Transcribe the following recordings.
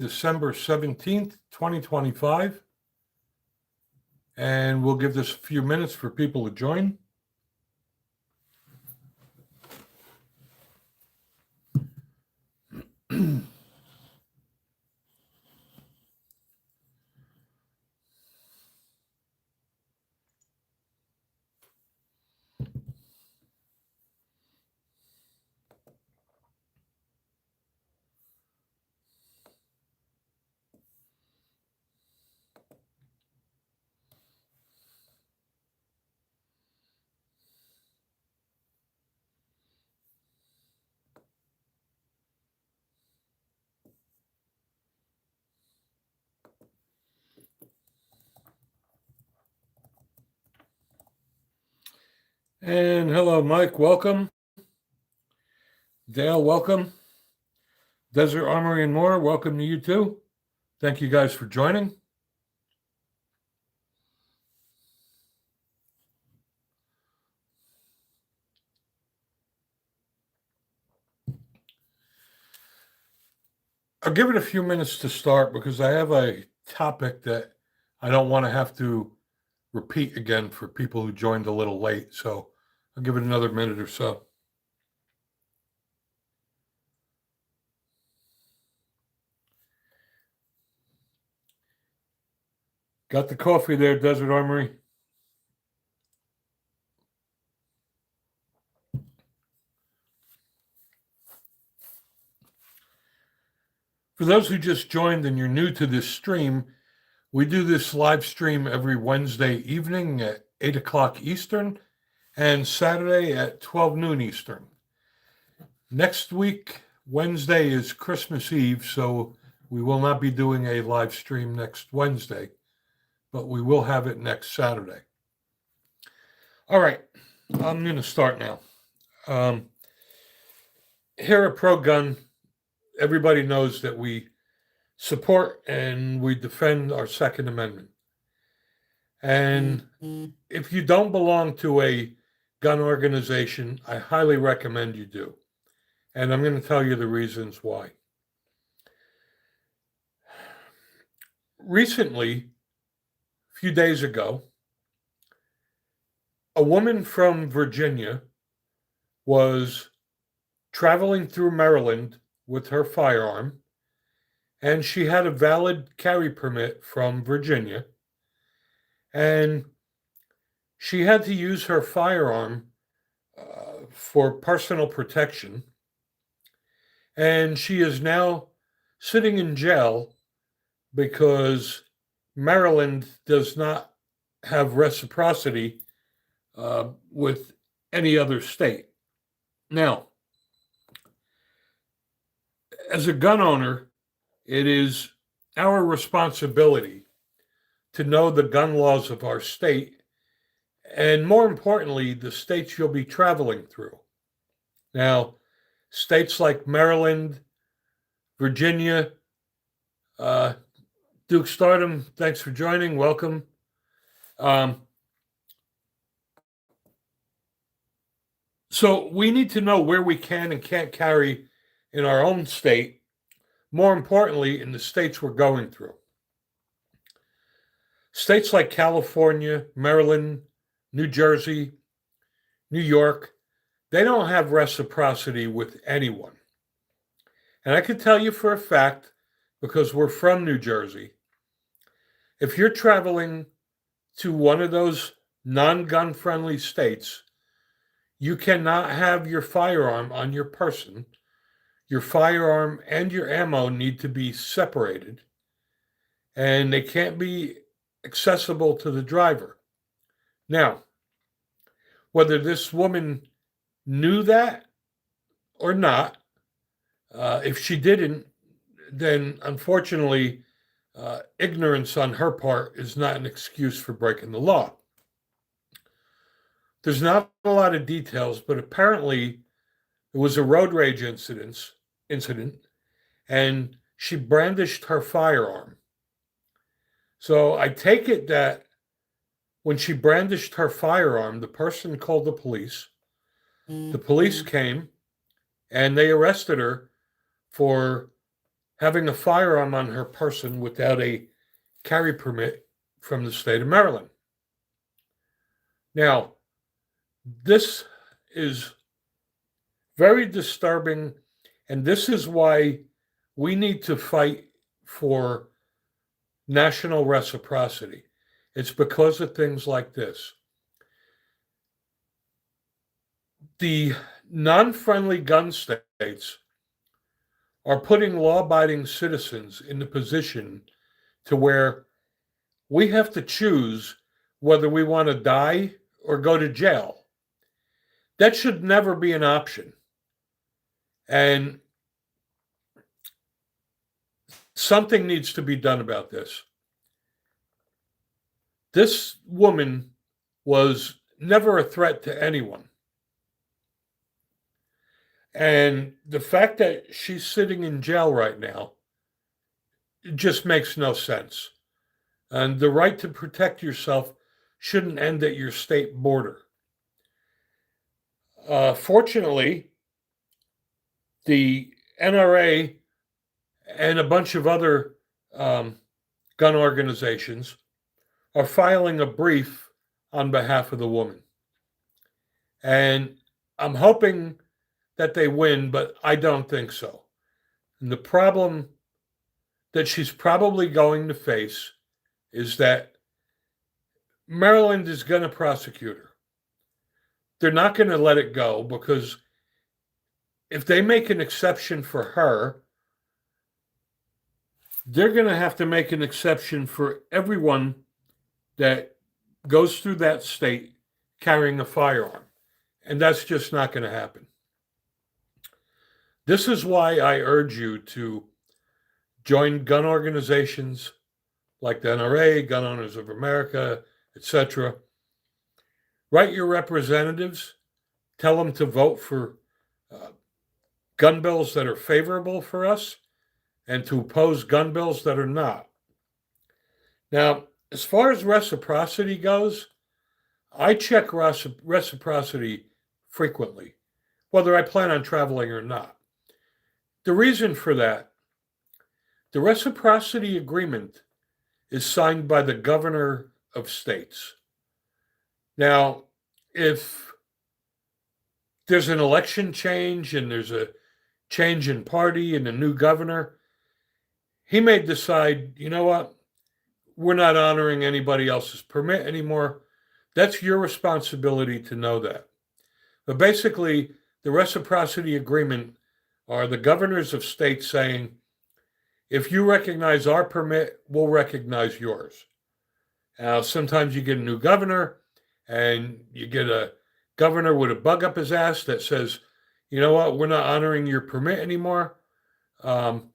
December 17th, 2025. And we'll give this a few minutes for people to join. And hello, Mike. Welcome. Dale, welcome. Desert Armory and More, welcome to you too. Thank you guys for joining. I'll give it a few minutes to start because I have a topic that I don't want to have to repeat again for people who joined a little late. So I'll give it another minute or so. Got the coffee there, Desert Armory? For those who just joined and you're new to this stream, we do this live stream every Wednesday evening at 8 o'clock Eastern and Saturday at 12 noon Eastern. Next week, Wednesday is Christmas Eve, so we will not be doing a live stream next Wednesday, but we will have it next Saturday. All right, I'm going to start now. Here at Pro Gun, everybody knows that we support and we defend our Second Amendment. And if you don't belong to a gun organization, I highly recommend you do. And I'm going to tell you the reasons why. Recently, a few days ago, a woman from Virginia was traveling through Maryland with her firearm, and she had a valid carry permit from Virginia, and she had to use her firearm for personal protection, and she is now sitting in jail because Maryland does not have reciprocity with any other state. Now, as a gun owner, it is our responsibility to know the gun laws of our state, and more importantly, the states you'll be traveling through. Now, states like Maryland, Virginia, Duke Stardom, thanks for joining. Welcome. So we need to know where we can and can't carry in our own state, more importantly, in the states we're going through. States like California, Maryland, New Jersey, New York, they don't have reciprocity with anyone. And I can tell you for a fact, because we're from New Jersey, if you're traveling to one of those non-gun friendly states, you cannot have your firearm on your person. Your firearm and your ammo need to be separated, and they can't be accessible to the driver. Now, whether this woman knew that or not, if she didn't, then unfortunately, ignorance on her part is not an excuse for breaking the law. There's not a lot of details, but apparently it was a road rage incident, and she brandished her firearm. So I take it that when she brandished her firearm, the person called the police. The police came and they arrested her for having a firearm on her person without a carry permit from the state of Maryland. Now, this is very disturbing, and this is why we need to fight for national reciprocity. It's because of things like this. The non-friendly gun states are putting law-abiding citizens in the position to where we have to choose whether we want to die or go to jail. That should never be an option. And something needs to be done about this. This woman was never a threat to anyone. And the fact that she's sitting in jail right now, it just makes no sense. And the right to protect yourself shouldn't end at your state border. Fortunately, the NRA and a bunch of other gun organizations are filing a brief on behalf of the woman. And I'm hoping that they win, but I don't think so. And the problem that she's probably going to face is that Maryland is going to prosecute her. They're not going to let it go, because if they make an exception for her, they're going to have to make an exception for everyone that goes through that state carrying a firearm. And that's just not going to happen. This is why I urge you to join gun organizations like the NRA, Gun Owners of America, etc. Write your representatives, tell them to vote for gun bills that are favorable for us and to oppose gun bills that are not. Now, as far as reciprocity goes, I check reciprocity frequently, whether I plan on traveling or not. The reason for that, the reciprocity agreement is signed by the governor of states. Now, if there's an election change and there's a change in party and a new governor, he may decide, you know what, we're not honoring anybody else's permit anymore. That's your responsibility to know that. But basically, the reciprocity agreement are the governors of states saying, if you recognize our permit, we'll recognize yours. Now, sometimes you get a new governor and you get a governor with a bug up his ass that says, you know what, we're not honoring your permit anymore. And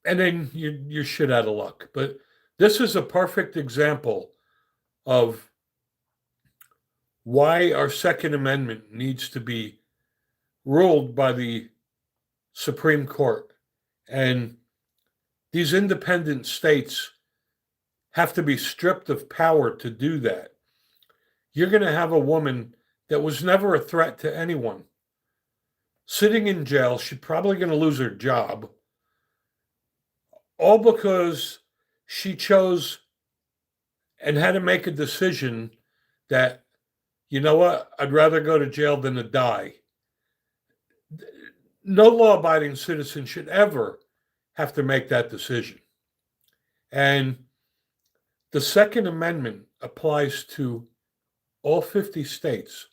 then you're shit out of luck. But this is a perfect example of why our Second Amendment needs to be ruled by the Supreme Court. And these independent states have to be stripped of power to do that. You're going to have a woman that was never a threat to anyone sitting in jail. She's probably going to lose her job, all because she chose and had to make a decision that, you know what, I'd rather go to jail than to die. No law-abiding citizen should ever have to make that decision. And the Second Amendment applies to all 50 states.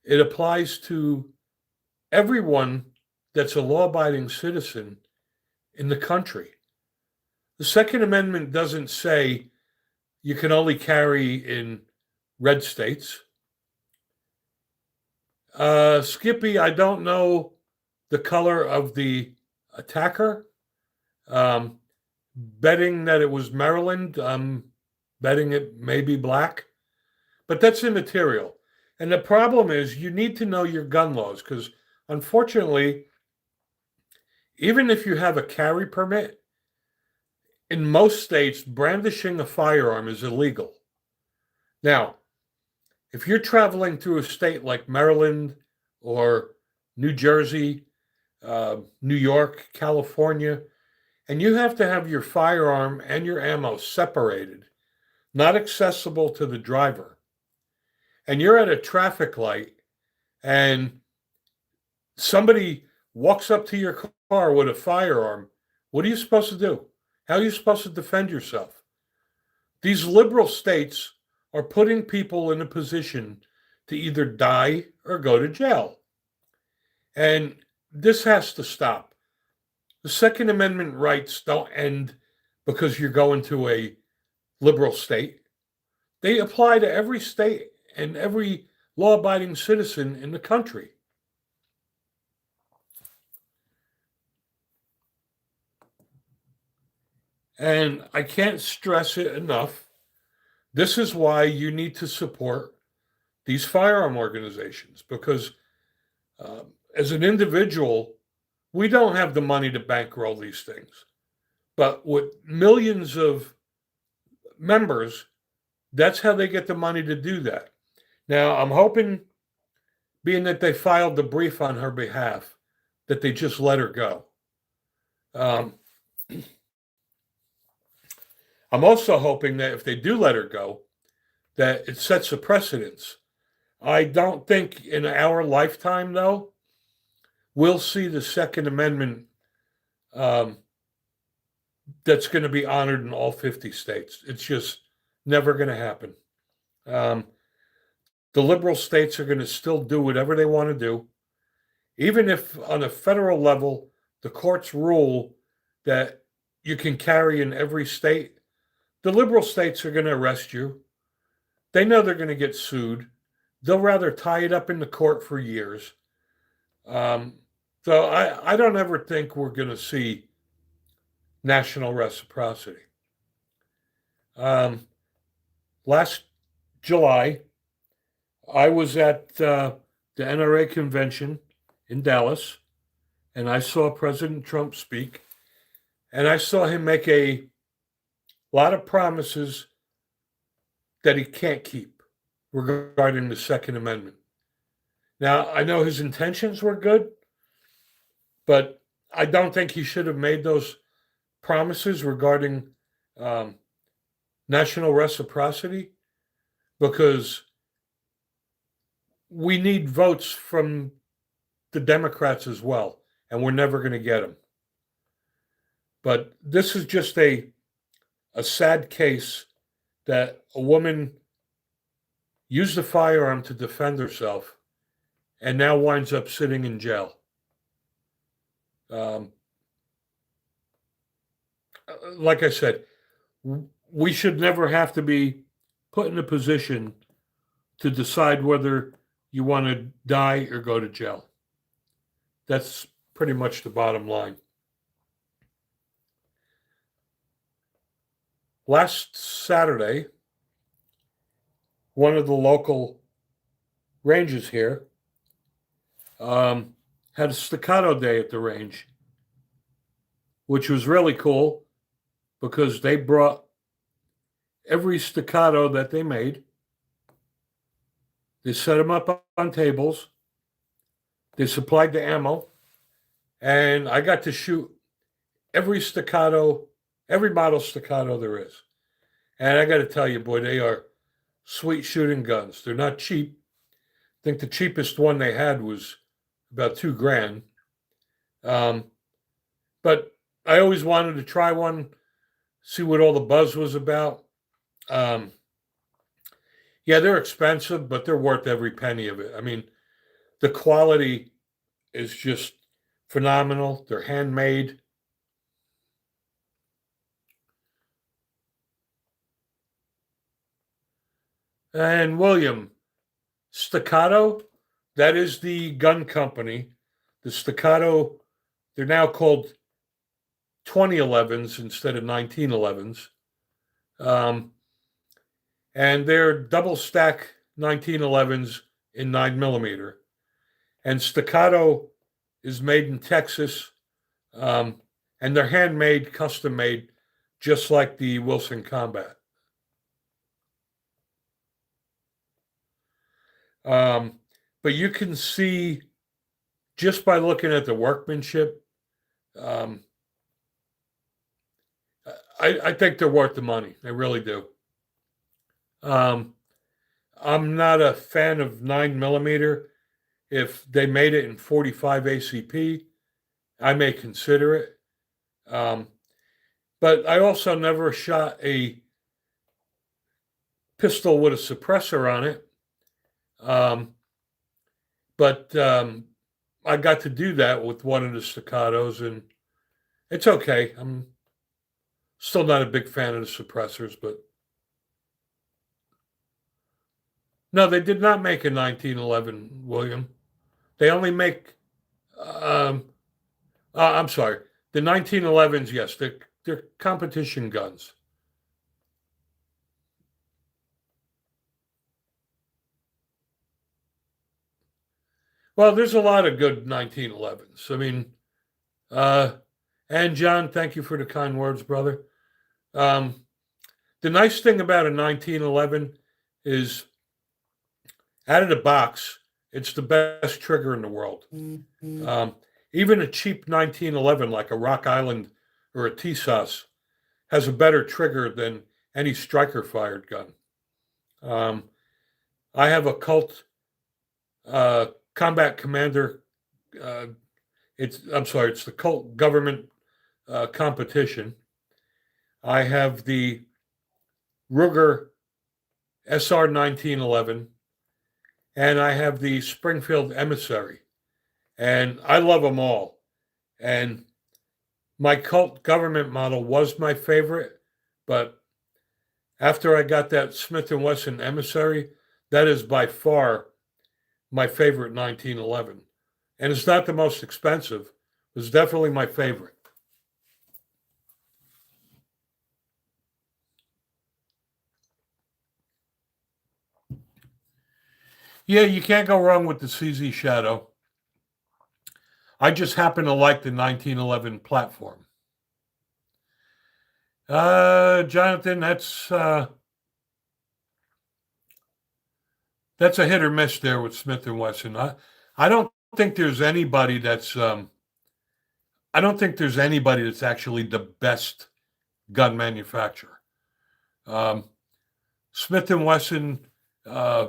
It applies to everyone that's a law-abiding citizen in the country. The Second Amendment doesn't say you can only carry in red states. Skippy, I don't know the color of the attacker. Betting that it was Maryland, betting it may be black. But that's immaterial. And the problem is you need to know your gun laws, because unfortunately, even if you have a carry permit, in most states, brandishing a firearm is illegal. Now, if you're traveling through a state like Maryland or New Jersey, New York, California, and you have to have your firearm and your ammo separated, not accessible to the driver. And you're at a traffic light and somebody walks up to your car with a firearm. What are you supposed to do? How are you supposed to defend yourself? These liberal states are putting people in a position to either die or go to jail. And this has to stop. The Second Amendment rights don't end because you're going to a liberal state. They apply to every state and every law abiding citizen in the country. And I can't stress it enough. This is why you need to support these firearm organizations because as an individual, we don't have the money to bankroll these things. But with millions of members, that's how they get the money to do that. Now, I'm hoping, being that they filed the brief on her behalf, that they just let her go. I'm also hoping that if they do let her go, that it sets a precedence. I don't think in our lifetime, though, we'll see the Second Amendment that's going to be honored in all 50 states. It's just never going to happen. The liberal states are going to still do whatever they want to do, even if on a federal level, the courts rule that you can carry in every state. The liberal states are going to arrest you. They know they're going to get sued. They'll rather tie it up in the court for years. So I don't ever think we're going to see national reciprocity. Last July, I was at the NRA convention in Dallas, and I saw President Trump speak, and I saw him make a lot of promises that he can't keep regarding the Second Amendment. Now, I know his intentions were good, but I don't think he should have made those promises regarding national reciprocity because we need votes from the Democrats as well, and we're never going to get them. But this is just a sad case that a woman used a firearm to defend herself and now winds up sitting in jail. Like I said, we should never have to be put in a position to decide whether you want to die or go to jail. That's pretty much the bottom line. Last Saturday, one of the local ranges here had a staccato day at the range, which was really cool because they brought every staccato that they made. They set them up on tables. They supplied the ammo. And I got to shoot every staccato, every model staccato there is. And I got to tell you, boy, they are sweet shooting guns. They're not cheap. I think the cheapest one they had was about $2,000. But I always wanted to try one, see what all the buzz was about. Yeah, they're expensive, but they're worth every penny of it. I mean, the quality is just phenomenal. They're handmade. And William, Staccato, that is the gun company. The Staccato, they're now called 2011s instead of 1911s. And they're double stack 1911s in 9mm. And Staccato is made in Texas, and they're handmade, custom made, just like the Wilson Combat. But you can see just by looking at the workmanship, um, I think they're worth the money. I really do. Um, I'm not a fan of 9 millimeter. If they made it in 45 ACP, I may consider it. Um, but I also never shot a pistol with a suppressor on it. Um, but I got to do that with one of the staccatos, and it's okay. I'm still not a big fan of the suppressors, but no, they did not make a 1911, William. They only make, um, I'm sorry, the 1911s, yes, they're competition guns. Well, there's a lot of good 1911s. I mean, uh, and John, thank you for the kind words, brother. Um, the nice thing about a 1911 is out of the box, it's the best trigger in the world. Even a cheap 1911 like a Rock Island or a TSOS has a better trigger than any striker fired gun. Um, I have a Colt uh, Combat Commander. Uh, I'm sorry, it's the Colt Government competition. I have the Ruger SR 1911, and I have the Springfield Emissary, and I love them all. And my Colt Government model was my favorite, but after I got that Smith and Wesson Emissary, that is by far my favorite 1911. And it's not the most expensive. It's definitely my favorite. Yeah, you can't go wrong with the CZ Shadow. I just happen to like the 1911 platform. Jonathan, that's a hit or miss there with Smith and Wesson. I don't think there's anybody that's I don't think there's anybody that's actually the best gun manufacturer. Um, Smith and Wesson, uh,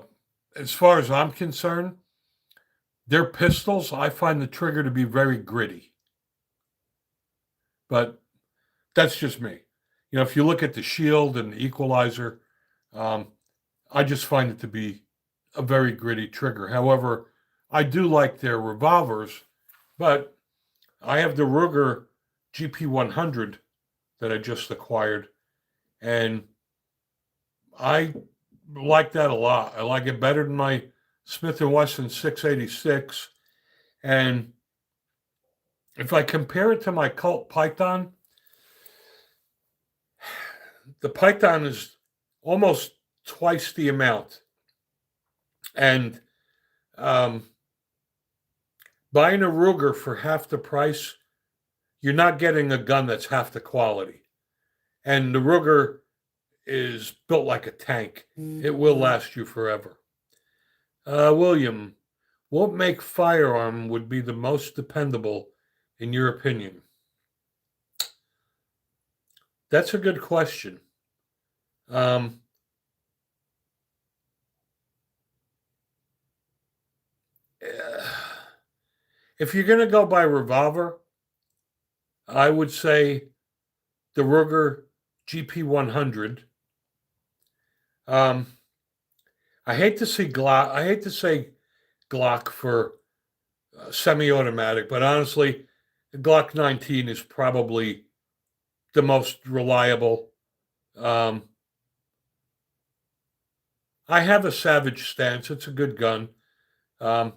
as far as I'm concerned, their pistols, I find the trigger to be very gritty. But that's just me. You know, if you look at the shield and the equalizer, um, I just find it to be a very gritty trigger. However, I do like their revolvers, but I have the Ruger GP 100 that I just acquired, and I like that a lot. I like it better than my Smith and Wesson 686. And if I compare it to my Colt Python, the Python is almost twice the amount. And um, buying a Ruger for half the price, you're not getting a gun that's half the quality. And the Ruger is built like a tank. It will last you forever. William, what make firearm would be the most dependable in your opinion? That's a good question. Um, if you're going to go by revolver, I would say the Ruger GP 100. Um, I hate to see Glock. I hate to say Glock for semi-automatic, but honestly, the Glock 19 is probably the most reliable. Um, I have a Savage stance. It's a good gun. Um,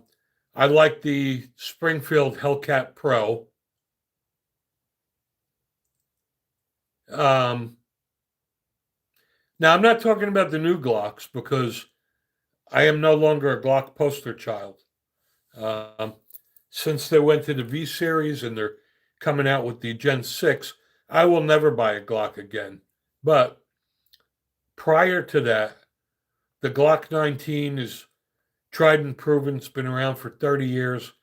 I like the Springfield Hellcat Pro. Um, Now, I'm not talking about the new Glocks because I am no longer a Glock poster child. Um, since they went to the V series and they're coming out with the Gen 6, I will never buy a Glock again. But prior to that, the Glock 19 is tried and proven. It's been around for 30 years.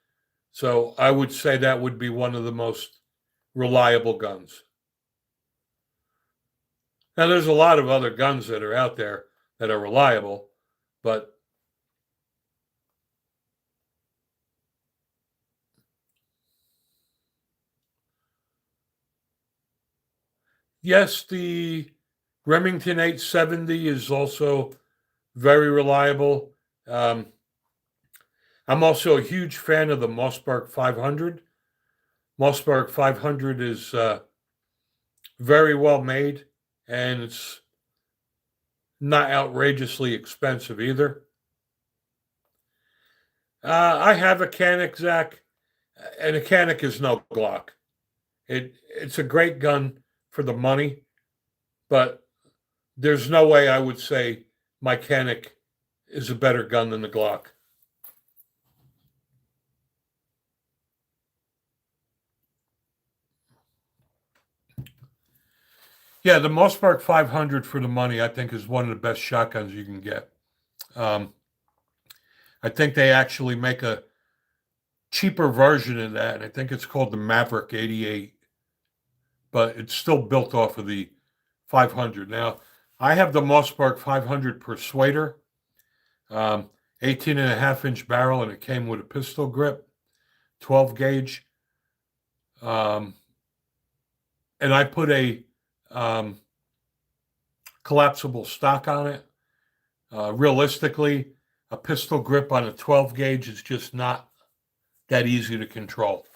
So I would say that would be one of the most reliable guns. Now, there's a lot of other guns that are out there that are reliable, but yes, the Remington 870 is also very reliable. I'm also a huge fan of the Mossberg 500. Mossberg 500 is very well made, and it's not outrageously expensive either. I have a Canik, Zach, and a Canik is no Glock. It's a great gun for the money, but there's no way I would say my Canik is a better gun than the Glock. Yeah, the Mossberg 500 for the money, I think, is one of the best shotguns you can get. Um, I think they actually make a cheaper version of that. I think it's called the Maverick 88, but it's still built off of the 500. Now, I have the Mossberg 500 Persuader, 18 and a half inch barrel, and it came with a pistol grip, 12 gauge. And I put a collapsible stock on it. Realistically, a pistol grip on a 12 gauge is just not that easy to control.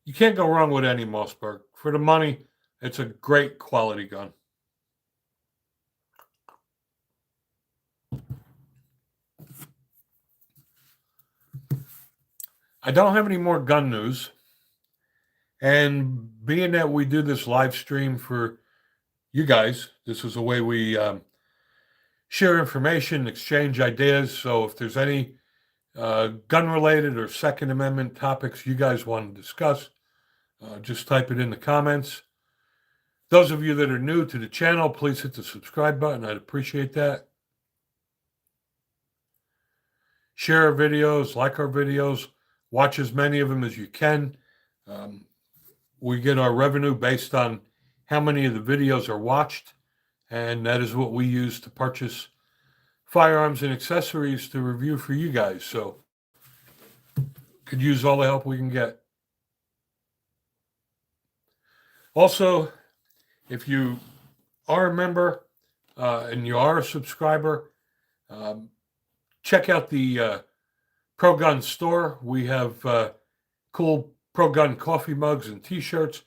You can't go wrong with any Mossberg. For the money, it's a great quality gun. I don't have any more gun news. And being that we do this live stream for you guys, this is a way we share information, exchange ideas. So if there's any gun related or Second Amendment topics you guys want to discuss, just type it in the comments. Those of you that are new to the channel, please hit the subscribe button. I'd appreciate that. Share our videos, like our videos, watch as many of them as you can. We get our revenue based on how many of the videos are watched, and that is what we use to purchase firearms and accessories to review for you guys. So could use all the help we can get. Also, if you are a member and you are a subscriber, check out the Pro Gun store. We have cool Pro Gun coffee mugs and t-shirts.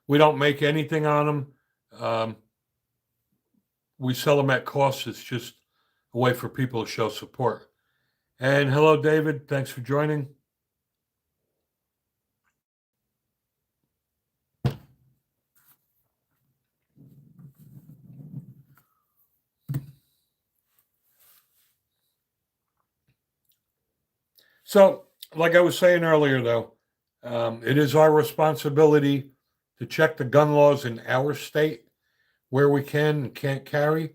We don't make anything on them. We sell them at cost. It's just a way for people to show support. And hello, David. Thanks for joining. So, like I was saying earlier, though, it is our responsibility to check the gun laws in our state where we can and can't carry.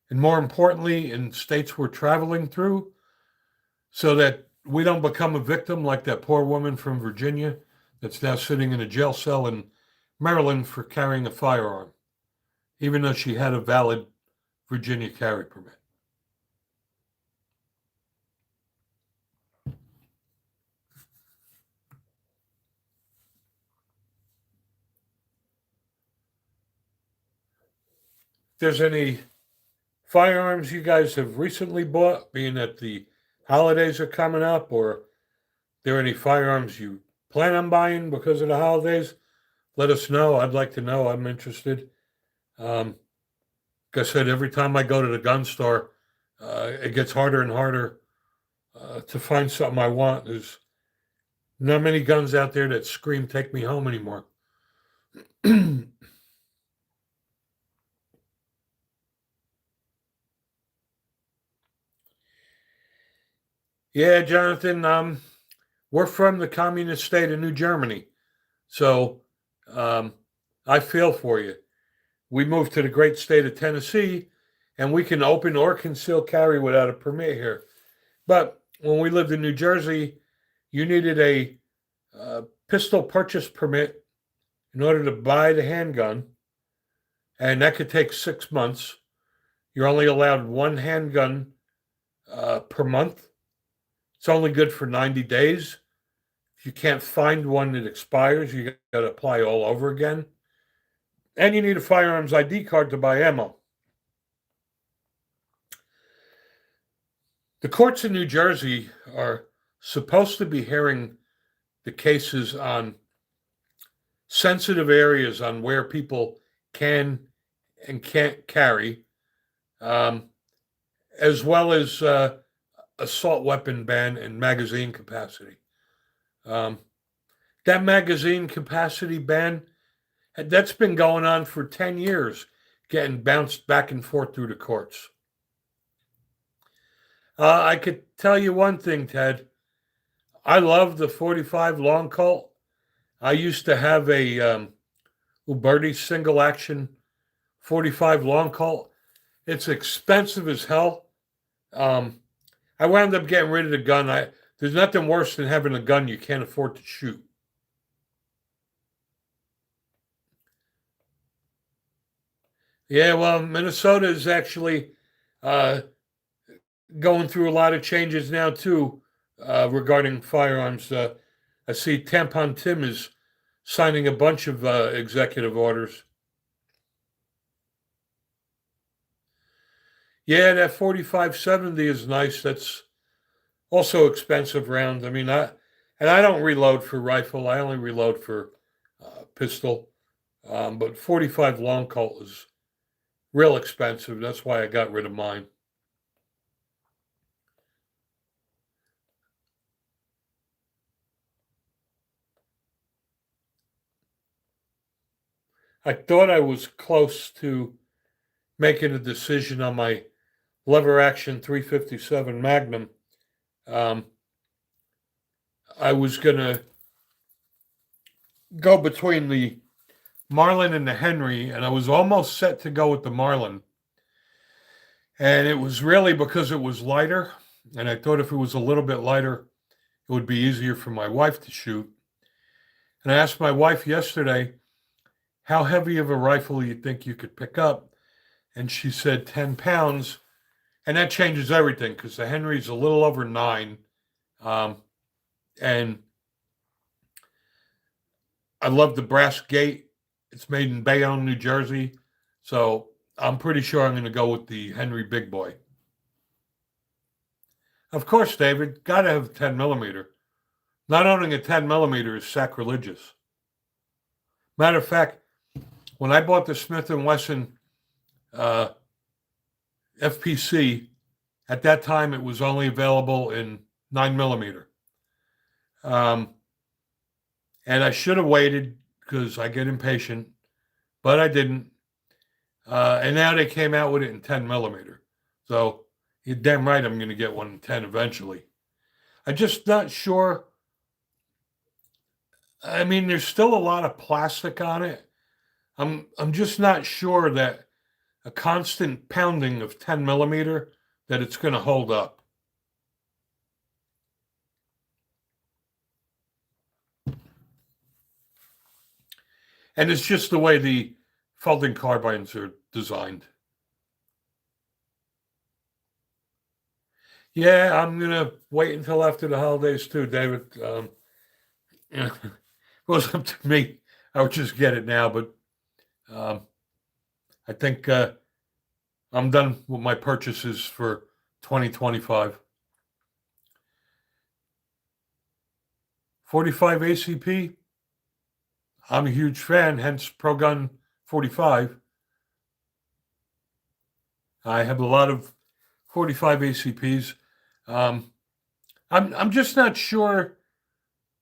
And more importantly, in states we're traveling through, so that we don't become a victim like that poor woman from Virginia that's now sitting in a jail cell in Maryland for carrying a firearm, even though she had a valid Virginia carry permit. If there's any firearms you guys have recently bought, being that the holidays are coming up, or there are any firearms you plan on buying because of the holidays, let us know. I'd like to know. I'm interested. Like I said, every time I go to the gun store, it gets harder and harder to find something I want. There's not many guns out there that scream, take me home anymore. Yeah, Jonathan, we're from the communist state of New Germany. So I feel for you. We moved to the great state of Tennessee, and we can open or conceal carry without a permit here. But when we lived in New Jersey, you needed a pistol purchase permit in order to buy the handgun, and that could take 6 months. You're only allowed one handgun per month. It's only good for 90 days. If you can't find one that expires, you got to apply all over again. And you need a firearms ID card to buy ammo. The courts in New Jersey are supposed to be hearing the cases on sensitive areas on where people can and can't carry, as well as assault weapon ban and magazine capacity. That magazine capacity ban, that's been going on for 10 years, getting bounced back and forth through the courts. I could tell you one thing, Ted. I love the 45 long Colt. I used to have a Uberti single action 45 long Colt. It's expensive as hell. I wound up getting rid of the gun. There's nothing worse than having a gun you can't afford to shoot. Yeah, well, Minnesota is actually going through a lot of changes now too regarding firearms. I see Tampon Tim is signing a bunch of executive orders. Yeah, that 4570 is nice. That's also expensive round. I mean, I don't reload for rifle. I only reload for pistol. But 45 long Colt is real expensive. That's why I got rid of mine. I thought I was close to making a decision on my lever action 357 Magnum. I was going to go between the Marlin and the Henry, and I was almost set to go with the Marlin. And it was really because it was lighter, and I thought if it was a little bit lighter, it would be easier for my wife to shoot. And I asked my wife yesterday, how heavy of a rifle you think you could pick up? And she said 10 pounds. And that changes everything because the Henry's a little over 9. And I love the brass gate. It's made in Bayonne, New Jersey. So I'm pretty sure I'm going to go with the Henry Big Boy. Of course, David, got to have 10 millimeter. Not owning a 10 millimeter is sacrilegious. Matter of fact, when I bought the Smith & Wesson FPC, at that time it was only available in 9 millimeter. And I should have waited because I get impatient, but I didn't. And now they came out with it in 10 millimeter. So you're damn right I'm going to get one in 10 eventually. I'm just not sure. I mean, there's still a lot of plastic on it. I'm just not sure that a constant pounding of 10 millimeter that it's going to hold up. And it's just the way the folding carbines are designed. Yeah, I'm going to wait until after the holidays too, David. If it was up to me, I would just get it now, but I think I'm done with my purchases for 2025. 45 ACP, I'm a huge fan, hence Pro Gun 45. I have a lot of 45 ACPs. I'm just not sure.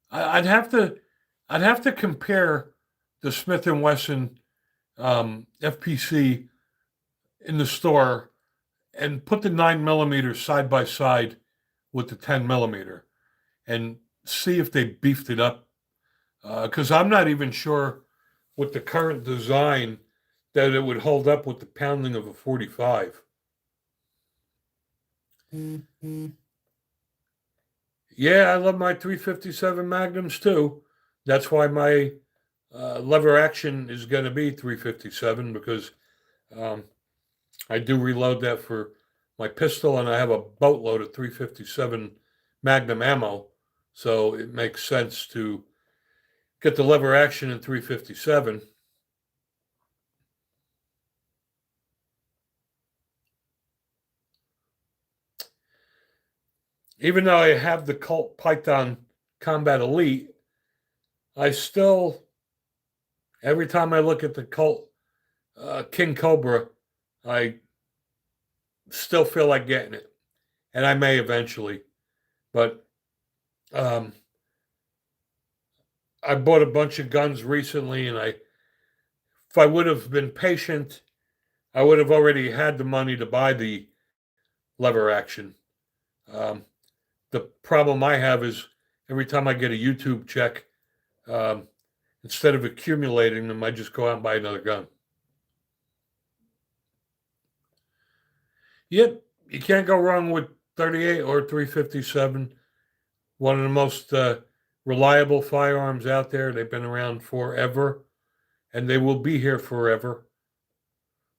I'd have to compare the Smith & Wesson FPC in the store and put the 9 millimeter side by side with the 10 millimeter and see if they beefed it up. Because I'm not even sure with the current design that it would hold up with the pounding of a 45. Mm-hmm. Yeah, I love my 357 Magnums too. That's why my lever action is going to be 357 because um, I do reload that for my pistol, and I have a boatload of 357 Magnum ammo, so it makes sense to get the lever action in 357. Even though I have the Colt Python Combat Elite, I still, every time I look at the Colt King Cobra, I still feel like getting it, and I may eventually. But um, I bought a bunch of guns recently, and if I would have been patient, I would have already had the money to buy the lever action. Um, the problem I have is every time I get a YouTube check, um, instead of accumulating them, I just go out and buy another gun. Yep, you can't go wrong with 38 or 357. One of the most reliable firearms out there. They've been around forever, and they will be here forever.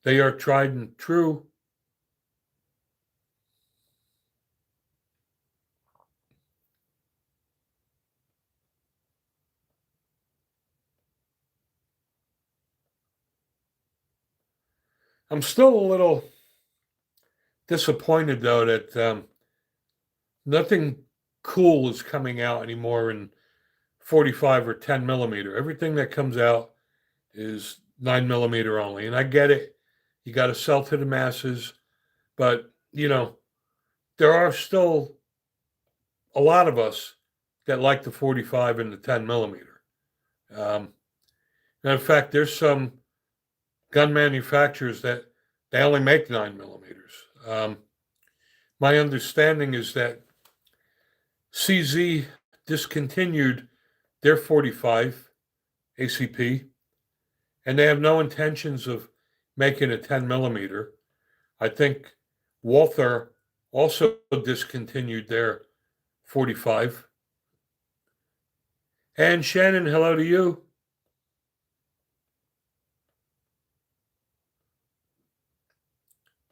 They are tried and true. I'm still a little disappointed, though, that nothing cool is coming out anymore in 45 or 10 millimeter. Everything that comes out is 9 millimeter only. And I get it. You got to sell to the masses. But, there are still a lot of us that like the 45 and the 10 millimeter. Um, and in fact, there's some gun manufacturers that they only make 9 millimeters. My understanding is that CZ discontinued their 45 ACP, and they have no intentions of making a 10 millimeter. I think Walther also discontinued their 45. And Shannon, hello to you.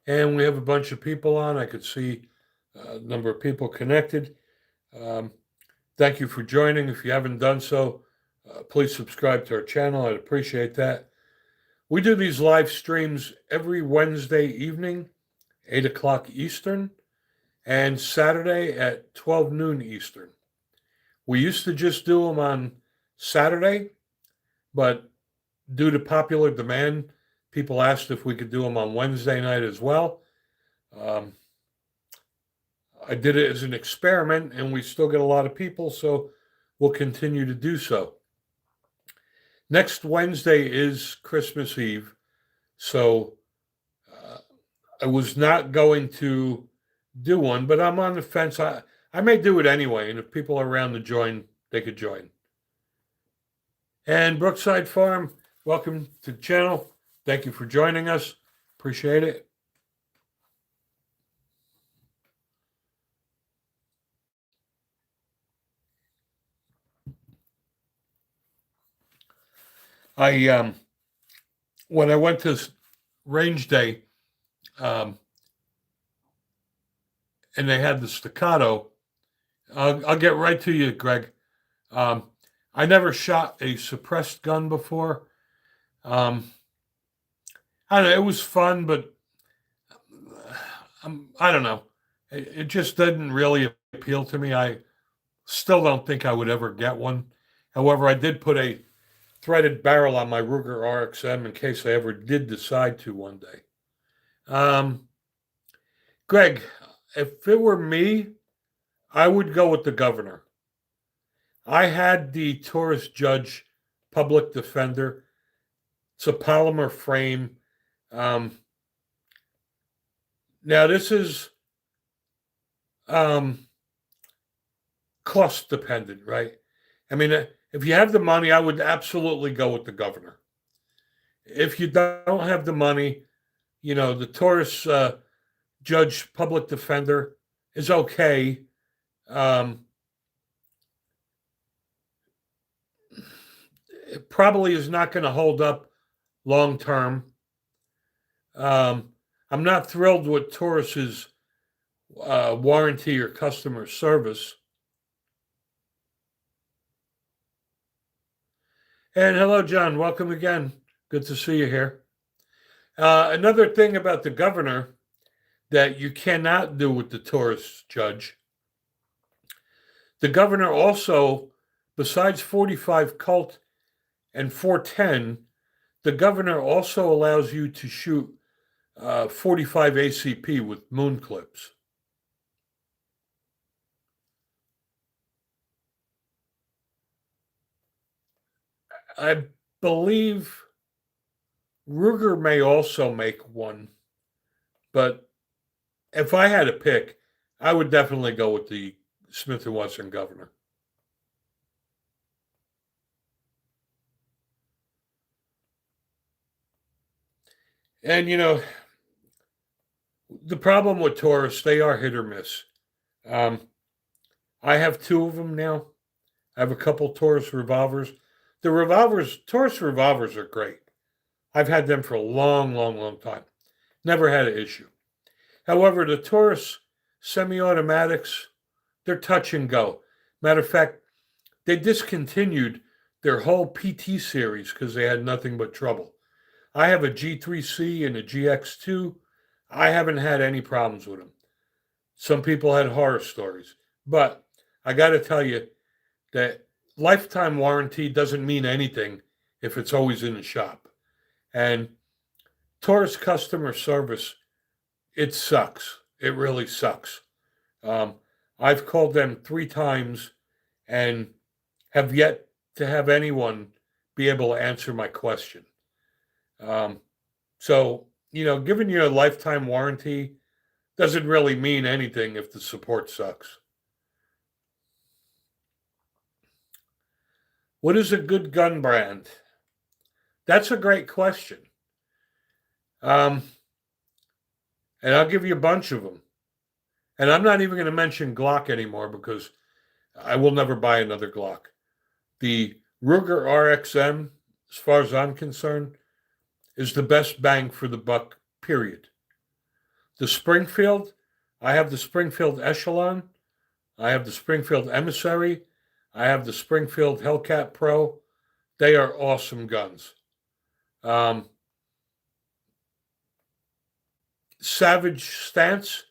And we have a bunch of people on. I could see a number of people connected. Thank you for joining. If you haven't done so, please subscribe to our channel. I'd appreciate that. We do these live streams every Wednesday evening, 8 o'clock Eastern, and Saturday at 12 noon Eastern. We used to just do them on Saturday, but due to popular demand, people asked if we could do them on Wednesday night as well. I did it as an experiment, and we still get a lot of people, so we'll continue to do so. Next Wednesday is Christmas Eve, so I was not going to do one, but I'm on the fence. I may do it anyway, and if people are around to join, they could join. And Brookside Farm, welcome to the channel. Thank you for joining us. Appreciate it. When I went to range day, and they had the staccato, I'll get right to you, Greg. I never shot a suppressed gun before. I don't know, it was fun, but I don't know. It just didn't really appeal to me. I still don't think I would ever get one. However, I did put a threaded barrel on my Ruger RXM in case I ever did decide to one day. Greg, if it were me, I would go with the governor. I had the Taurus Judge public defender. It's a polymer frame. Now, this is cost dependent, right? I mean, if you have the money, I would absolutely go with the governor. If you don't have the money, the Taurus judge public defender is okay. Um, it probably is not going to hold up long term. I'm not thrilled with Taurus's warranty or customer service. And hello, John. Welcome again. Good to see you here. Another thing about the governor that you cannot do with the Taurus judge, the governor also, besides 45 Colt and 410, the governor also allows you to shoot 45 ACP with moon clips. I believe Ruger may also make one, but if I had to pick, I would definitely go with the Smith & Wesson governor. And the problem with Taurus, they are hit or miss. I have two of them now. I have a couple Taurus revolvers. Taurus revolvers are great. I've had them for a long, long, long time. Never had an issue. However, the Taurus semi-automatics, they're touch and go. Matter of fact, they discontinued their whole PT series because they had nothing but trouble. I have a G3C and a GX2. I haven't had any problems with them. Some people had horror stories. But I got to tell you that lifetime warranty doesn't mean anything if it's always in the shop. And Taurus customer service, it sucks. It really sucks. I've called them 3 times and have yet to have anyone be able to answer my question. So, giving you a lifetime warranty doesn't really mean anything if the support sucks. What is a good gun brand? That's a great question. And I'll give you a bunch of them. And I'm not even going to mention Glock anymore because I will never buy another Glock. The Ruger RXM, as far as I'm concerned, is the best bang for the buck, period. The Springfield, I have the Springfield Echelon. I have the Springfield Emissary. I have the Springfield Hellcat Pro. They are awesome guns. Savage Stance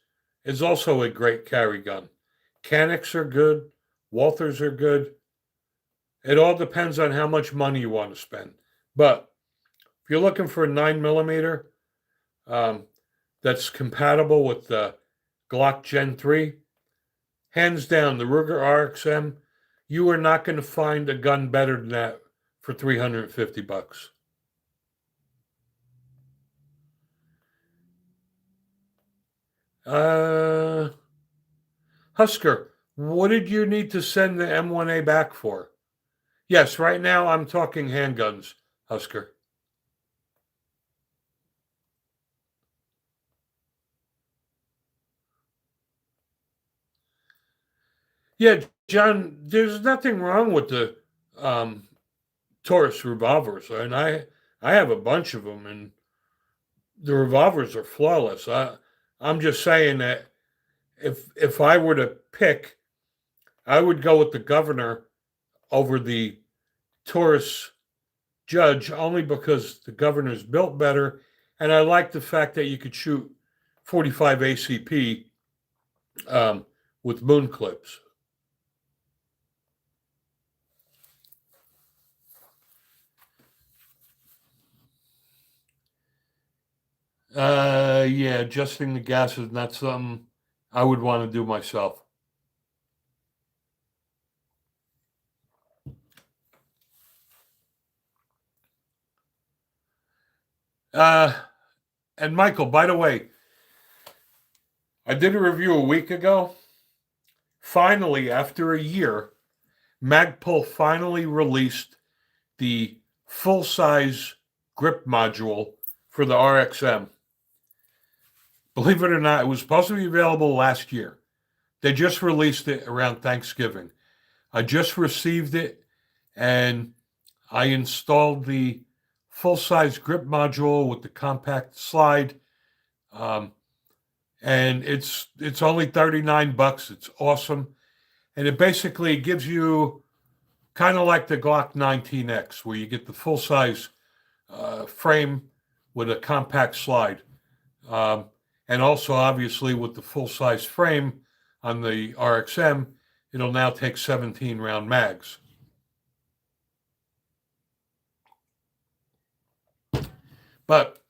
is also a great carry gun. Canics are good. Walthers are good. It all depends on how much money you want to spend. But if you're looking for a 9mm that's compatible with the Glock Gen 3, hands down, the Ruger RXM, you are not going to find a gun better than that for $350. Husker, what did you need to send the M1A back for? Yes, right now I'm talking handguns, Husker. Yeah, John, there's nothing wrong with the Taurus revolvers, and I have a bunch of them, and the revolvers are flawless. I'm just saying that if I were to pick, I would go with the governor over the Taurus judge only because the governor's built better, and I like the fact that you could shoot 45 ACP with moon clips. Yeah, adjusting the gas is not something I would want to do myself. And Michael, by the way, I did a review a week ago. Finally, after a year, Magpul finally released the full-size grip module for the RXM. Believe it or not, it was supposed to be available last year. They just released it around Thanksgiving. I just received it and I installed the full-size grip module with the compact slide. And it's only $39. It's awesome. And it basically gives you kind of like the Glock 19X, where you get the full-size frame with a compact slide. And also, obviously, with the full-size frame on the RXM, it'll now take 17-round mags. But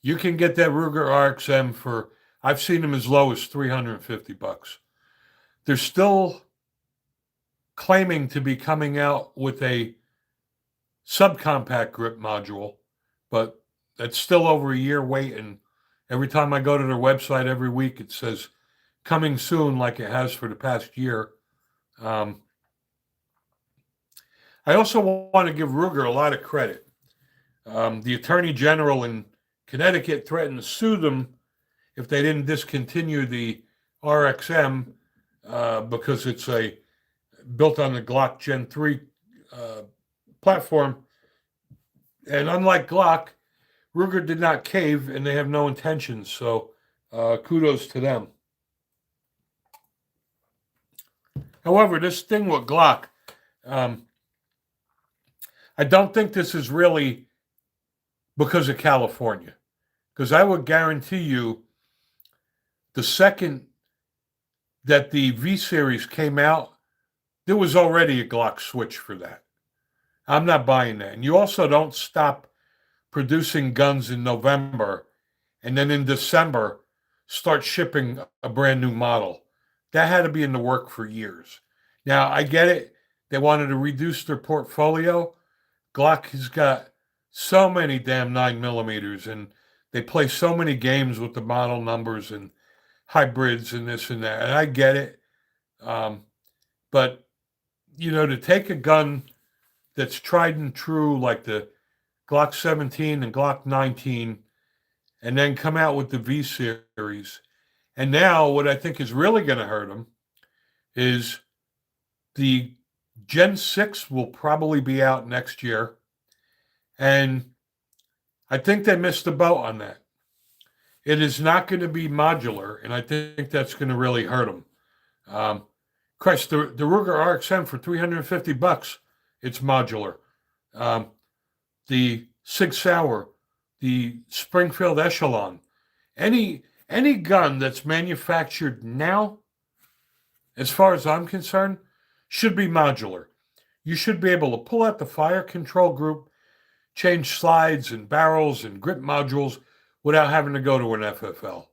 you can get that Ruger RXM for, I've seen them as low as $350. They're still claiming to be coming out with a subcompact grip module, but that's still over a year wait. And every time I go to their website every week, it says coming soon, like it has for the past year. I also want to give Ruger a lot of credit. The Attorney General in Connecticut threatened to sue them if they didn't discontinue the RXM because it's built on the Glock Gen 3 platform. And unlike Glock, Ruger did not cave, and they have no intentions. So kudos to them. However, this thing with Glock, I don't think this is really because of California. Because I would guarantee you the second that the V Series came out, there was already a Glock switch for that. I'm not buying that. And you also don't stop producing guns in November and then in December start shipping a brand new model. That had to be in the work for years. Now, I get it. They wanted to reduce their portfolio. Glock has got so many damn 9mm, and they play so many games with the model numbers and hybrids and this and that. And I get it. But, to take a gun that's tried and true like the Glock 17 and Glock 19 and then come out with the V Series. And now what I think is really going to hurt them is the Gen 6 will probably be out next year. And I think they missed the boat on that. It is not going to be modular, and I think that's going to really hurt them. Christ, the Ruger RXM for $350, it's modular. The Sig Sauer, the Springfield Echelon, any gun that's manufactured now, as far as I'm concerned, should be modular. You should be able to pull out the fire control group, change slides and barrels and grip modules without having to go to an FFL.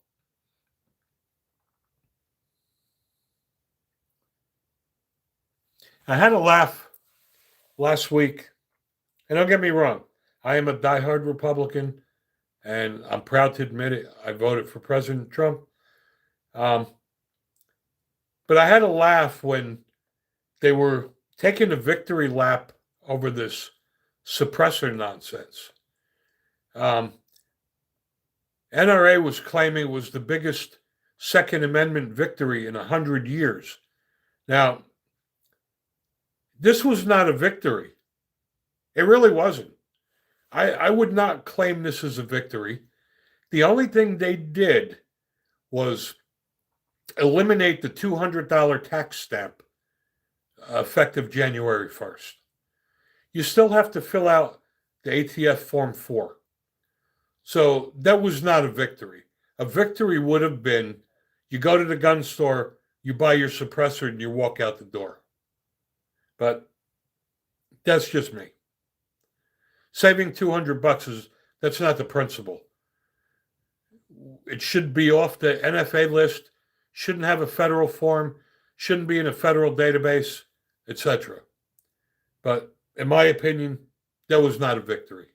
I had a laugh last week, and don't get me wrong, I am a diehard Republican, and I'm proud to admit it. I voted for President Trump. But I had a laugh when they were taking a victory lap over this suppressor nonsense. NRA was claiming it was the biggest Second Amendment victory in 100 years. Now, this was not a victory. It really wasn't. I would not claim this as a victory. The only thing they did was eliminate the $200 tax stamp effective January 1st. You still have to fill out the ATF Form 4. So that was not a victory. A victory would have been you go to the gun store, you buy your suppressor, and you walk out the door. But that's just me. Saving $200 that's not the principle. It should be off the NFA list, shouldn't have a federal form, shouldn't be in a federal database, etc. But in my opinion, that was not a victory.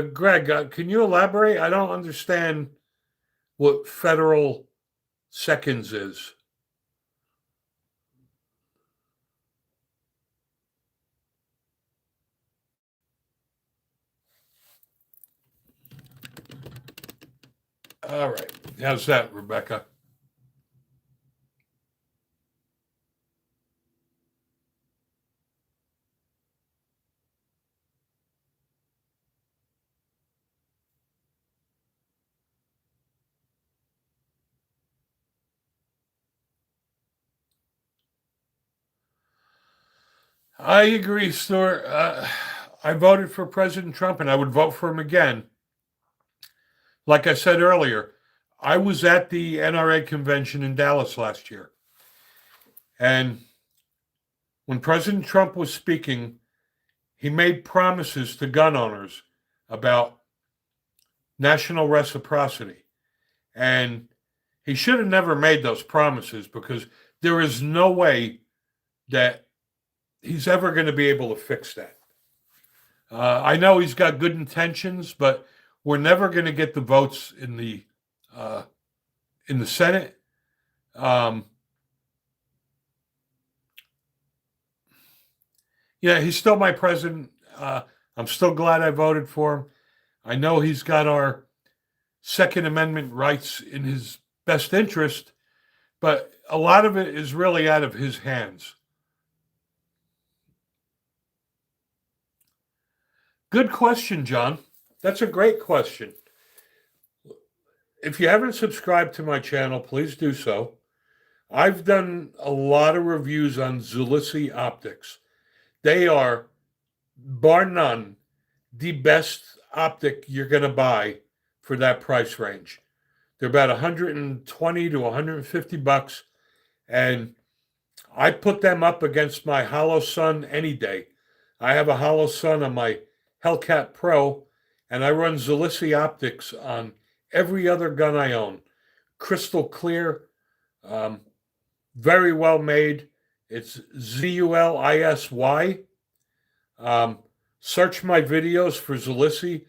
Greg, can you elaborate? I don't understand what federal seconds is. All right. How's that, Rebecca? I agree, Stuart. I voted for President Trump and I would vote for him again. Like I said earlier, I was at the NRA convention in Dallas last year. And when President Trump was speaking, he made promises to gun owners about national reciprocity. And he should have never made those promises because there is no way that he's ever going to be able to fix that. I know he's got good intentions, but we're never going to get the votes in the Senate. Yeah, he's still my president. I'm still glad I voted for him. I know he's got our Second Amendment rights in his best interest, but a lot of it is really out of his hands. Good question, John. That's a great question. If you haven't subscribed to my channel, please do so. I've done a lot of reviews on Zulisi optics. They are, bar none, the best optic you're going to buy for that price range. They're about 120 to 150 bucks, and I put them up against my Hollow Sun any day. I have a Hollow Sun on my Hellcat Pro, and I run Zulisi optics on every other gun I own. Crystal clear, very well made. It's Zulisy. Search my videos for Zulisi.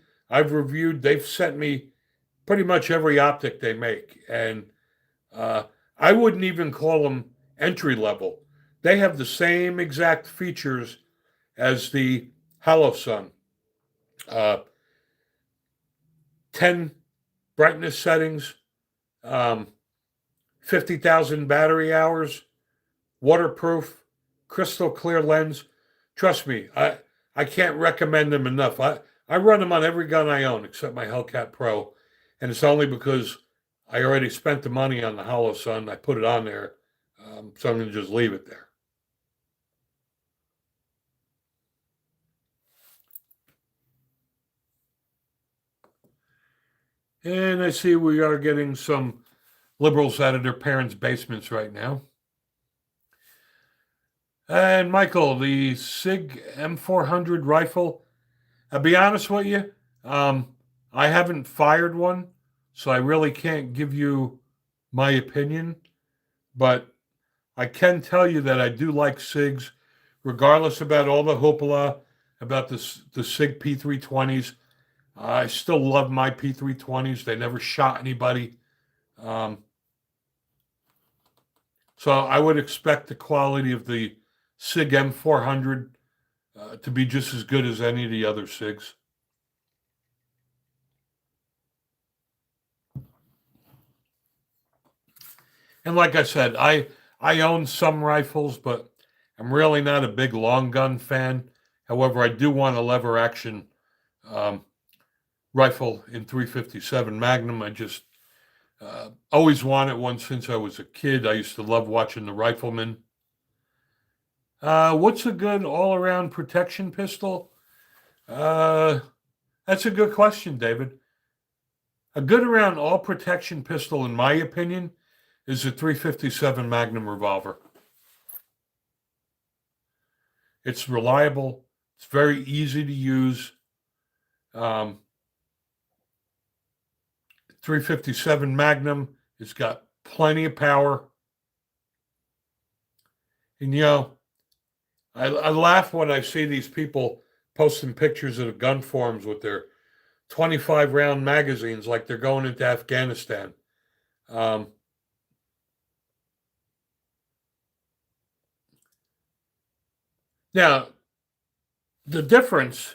They've sent me pretty much every optic they make. And I wouldn't even call them entry level. They have the same exact features as the Hollow Sun. 10 brightness settings, 50,000 battery hours, waterproof, crystal clear lens. Trust me, I can't recommend them enough. I run them on every gun I own except my Hellcat Pro, and it's only because I already spent the money on the Hollow Sun. I put it on there, so I'm going to just leave it there. And I see we are getting some liberals out of their parents' basements right now. And Michael, the SIG M400 rifle, I'll be honest with you, I haven't fired one, so I really can't give you my opinion. But I can tell you that I do like SIGs, regardless about all the hoopla about the SIG P320s. I still love my P320s. They never shot anybody. So I would expect the quality of the SIG M400 to be just as good as any of the other SIGs. And like I said, I own some rifles, but I'm really not a big long gun fan. However, I do want a lever action rifle in 357 Magnum. I just always wanted one since I was a kid. I used to love watching the Rifleman. What's a good all-around protection pistol? That's a good question, David. A good around all protection pistol, in my opinion, is a 357 Magnum revolver. It's reliable. It's very easy to use. 357 Magnum. It's got plenty of power. And, I laugh when I see these people posting pictures of the gun forums with their 25 round magazines like they're going into Afghanistan. Um, Now, the difference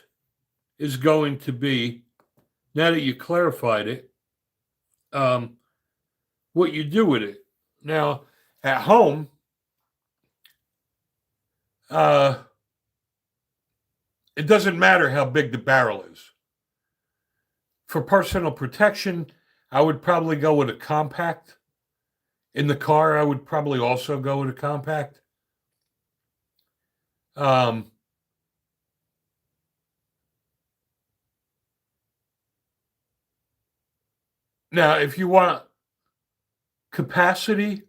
is going to be, now that you clarified it, um, what you do with it. Now, at home, uh, it doesn't matter how big the barrel is. For personal protection, I would probably go with a compact. In the car, I would probably also go with a compact. Um, Now, if you want capacity,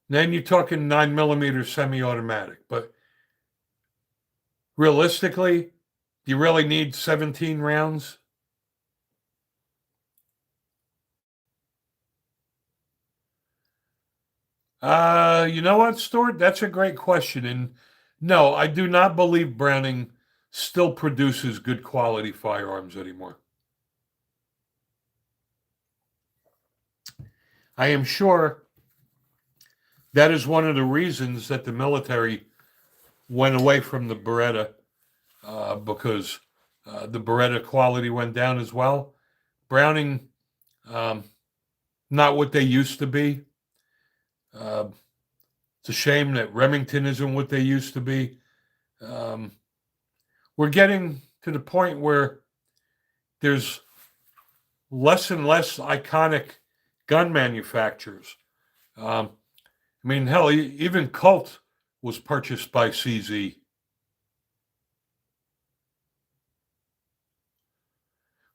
then you're talking 9mm semi-automatic. But realistically, do you really need 17 rounds? You know what, Stuart? That's a great question. And no, I do not believe Browning still produces good quality firearms anymore. I am sure that is one of the reasons that the military went away from the Beretta, because the Beretta quality went down as well. Browning, um, not what they used to be. Uh, it's a shame that Remington isn't what they used to be. Um, we're getting to the point where there's less and less iconic gun manufacturers. I mean, hell, even Colt was purchased by CZ,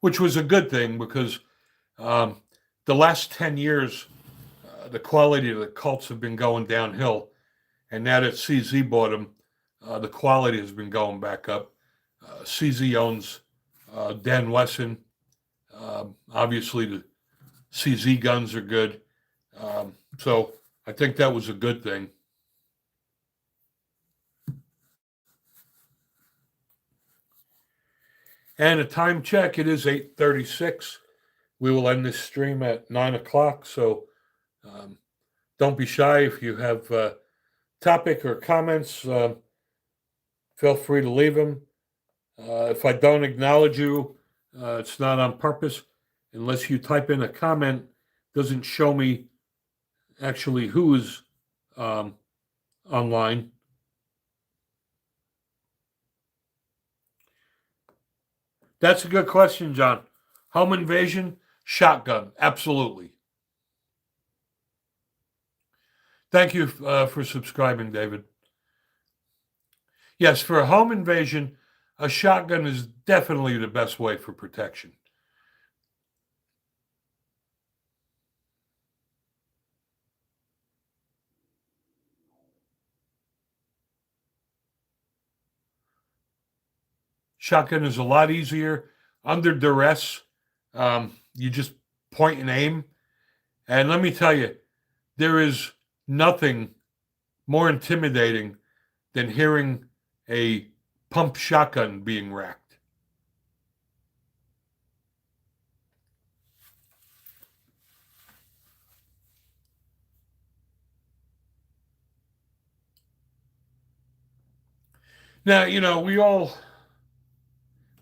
which was a good thing because um, the last 10 years, the quality of the Colts have been going downhill. And now that CZ bought them, the quality has been going back up. CZ owns Dan Wesson. Obviously, the CZ guns are good. So I think that was a good thing. And a time check, it is 8:36. We will end this stream at 9 o'clock. So um, don't be shy if you have topic or comments. Feel free to leave them. If I don't acknowledge you, it's not on purpose. Unless you type in a comment, doesn't show me actually who is um, online. That's a good question, John. Home invasion, shotgun, absolutely. Thank you for subscribing, David. Yes, for a home invasion, a shotgun is definitely the best way for protection. Shotgun is a lot easier. Under duress, you just point and aim. And let me tell you, there is nothing more intimidating than hearing a pump shotgun being racked. Now,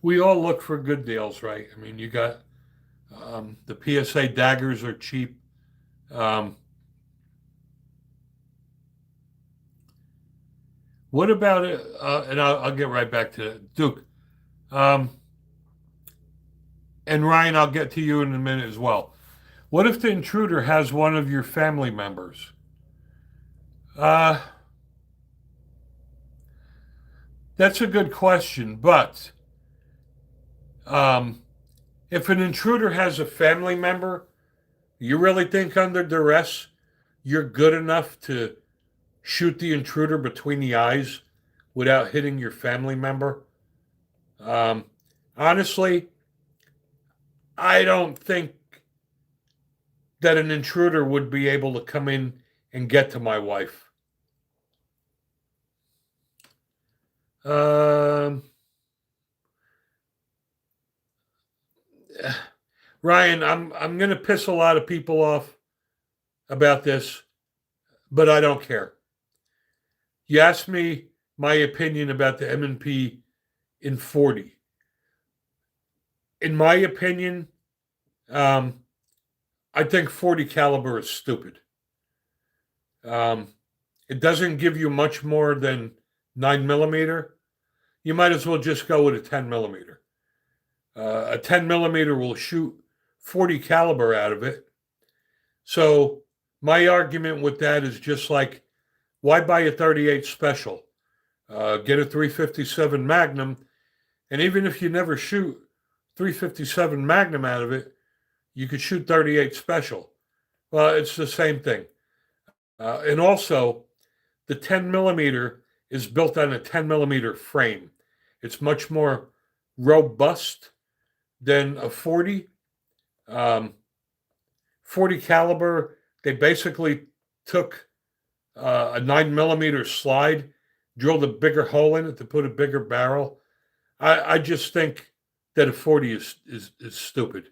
we all look for good deals, right? I mean, you got the PSA daggers are cheap. Um, what about it? And I'll get right back to Duke. Um, and Ryan, I'll get to you in a minute as well. What if the intruder has one of your family members? Uh, that's a good question, but um, if an intruder has a family member, you really think under duress you're good enough to shoot the intruder between the eyes without hitting your family member? Um, Honestly, I don't think that an intruder would be able to come in and get to my wife. Um, Ryan, I'm going to piss a lot of people off about this, but I don't care. You asked me my opinion about the M&P in 40. In my opinion, um, I think 40 caliber is stupid. Um, it doesn't give you much more than 9 millimeter. You might as well just go with a 10 millimeter. A 10 millimeter will shoot 40 caliber out of it. So my argument with that is just like, why buy a 38 special? Get a 357 Magnum, and even if you never shoot 357 Magnum out of it, you could shoot 38 special. Well, it's the same thing. And also, the 10 millimeter is built on a 10 millimeter frame. It's much more robust than a 40. 40 caliber, they basically took a 9 millimeter slide, drilled a bigger hole in it to put a bigger barrel. I just think that a 40 is stupid.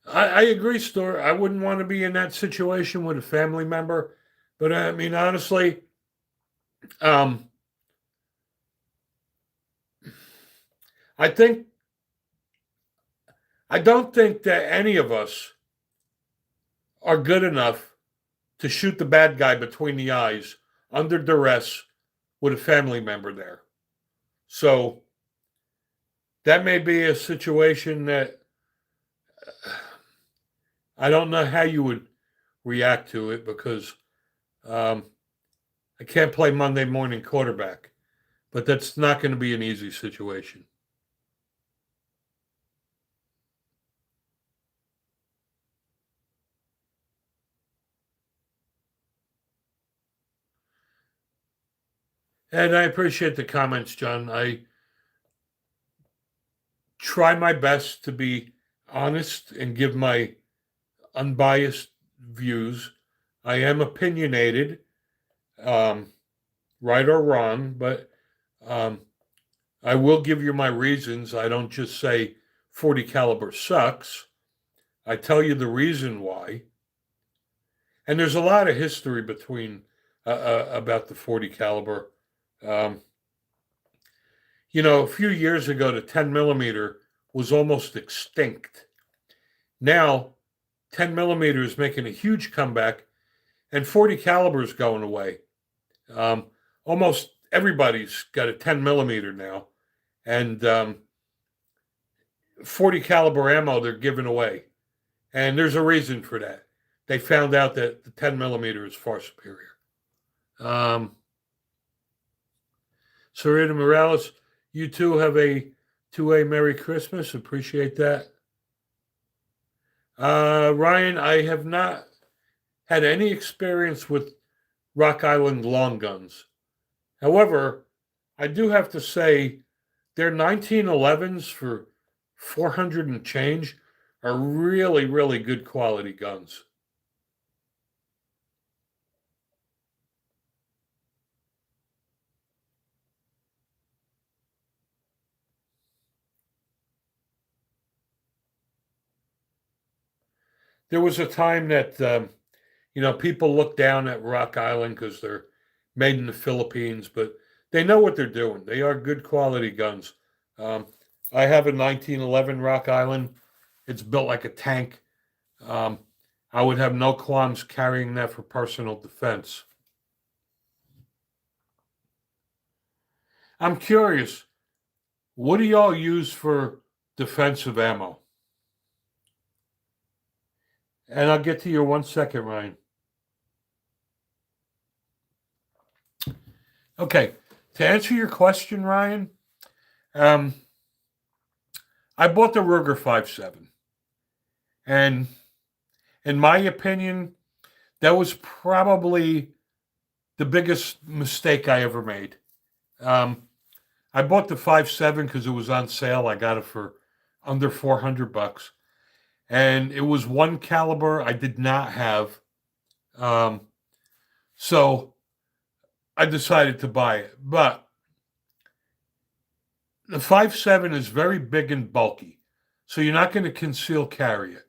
I agree, Stuart. I wouldn't want to be in that situation with a family member. But I mean, honestly, um, I think I don't think that any of us are good enough to shoot the bad guy between the eyes under duress with a family member there. So that may be a situation that I don't know how you would react to it because um, I can't play Monday morning quarterback, but that's not going to be an easy situation. And I appreciate the comments, John. I try my best to be honest and give my unbiased views. I am opinionated, um, right or wrong, but um, I will give you my reasons. I don't just say 40 caliber sucks. I tell you the reason why. And there's a lot of history between about the 40 caliber. Um, a few years ago, the 10 millimeter was almost extinct. Now, 10 millimeter is making a huge comeback, and 40 caliber is going away. Almost everybody's got a 10 millimeter now, and 40 caliber ammo they're giving away, and there's a reason for that. They found out that the 10 millimeter is far superior. Serena Morales, you too have a 2A Merry Christmas. Appreciate that. Ryan, I have not had any experience with Rock Island long guns. However, I do have to say their 1911s for 400 and change are really, really good quality guns. There was a time that people look down at Rock Island because they're made in the Philippines, but they know what they're doing. They are good quality guns. Um, I have a 1911 Rock Island. It's built like a tank. Um, I would have no qualms carrying that for personal defense. I'm curious, what do y'all use for defensive ammo? And I'll get to your 1 second, Ryan. Okay, to answer your question, Ryan, um, I bought the Ruger 5.7, and in my opinion, that was probably the biggest mistake I ever made. I bought the 5.7 because it was on sale. I got it for under $400. and it was one caliber I did not have. Um, so I decided to buy it. But the 5.7 is very big and bulky, so you're not going to conceal carry it.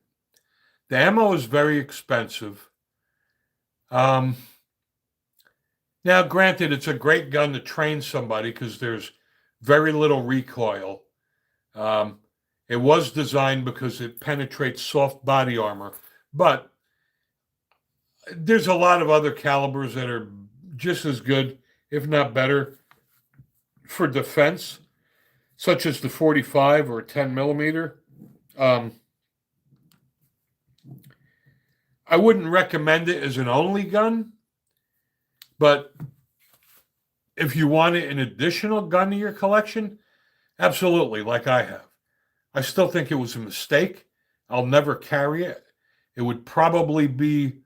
The ammo is very expensive. Um, Now, granted, it's a great gun to train somebody because there's very little recoil. Um, it was designed because it penetrates soft body armor, but there's a lot of other calibers that are just as good, if not better, for defense, such as the 45 or 10 millimeter. Um, I wouldn't recommend it as an only gun, but if you wanted an additional gun to your collection, absolutely, like I have. I still think it was a mistake. I'll never carry it. It would probably be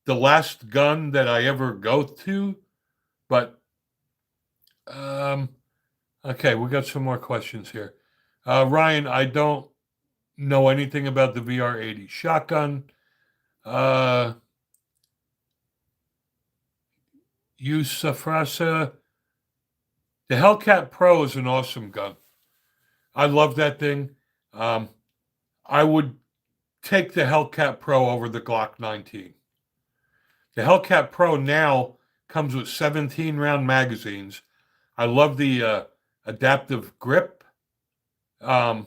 the last gun that I ever go to, but okay, we got some more questions here. Ryan, I don't know anything about the VR80 shotgun. Yusufrasa, the Hellcat Pro is an awesome gun. I love that thing. I would take the Hellcat Pro over the Glock 19. The Hellcat Pro now comes with 17 round magazines. I love the adaptive grip. And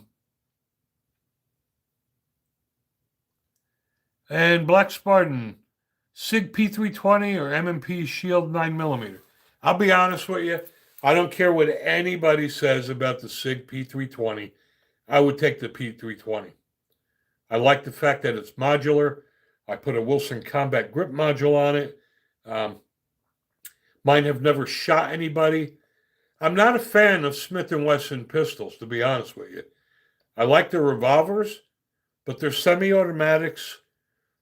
Black Spartan, SIG P320 or M&P Shield 9mm. I'll be honest with you. I don't care what anybody says about the SIG P320. I would take the P320. I like the fact that it's modular. I put a Wilson Combat Grip module on it. Mine have never shot anybody. I'm not a fan of Smith & Wesson pistols, to be honest with you. I like their revolvers, but their semi-automatics,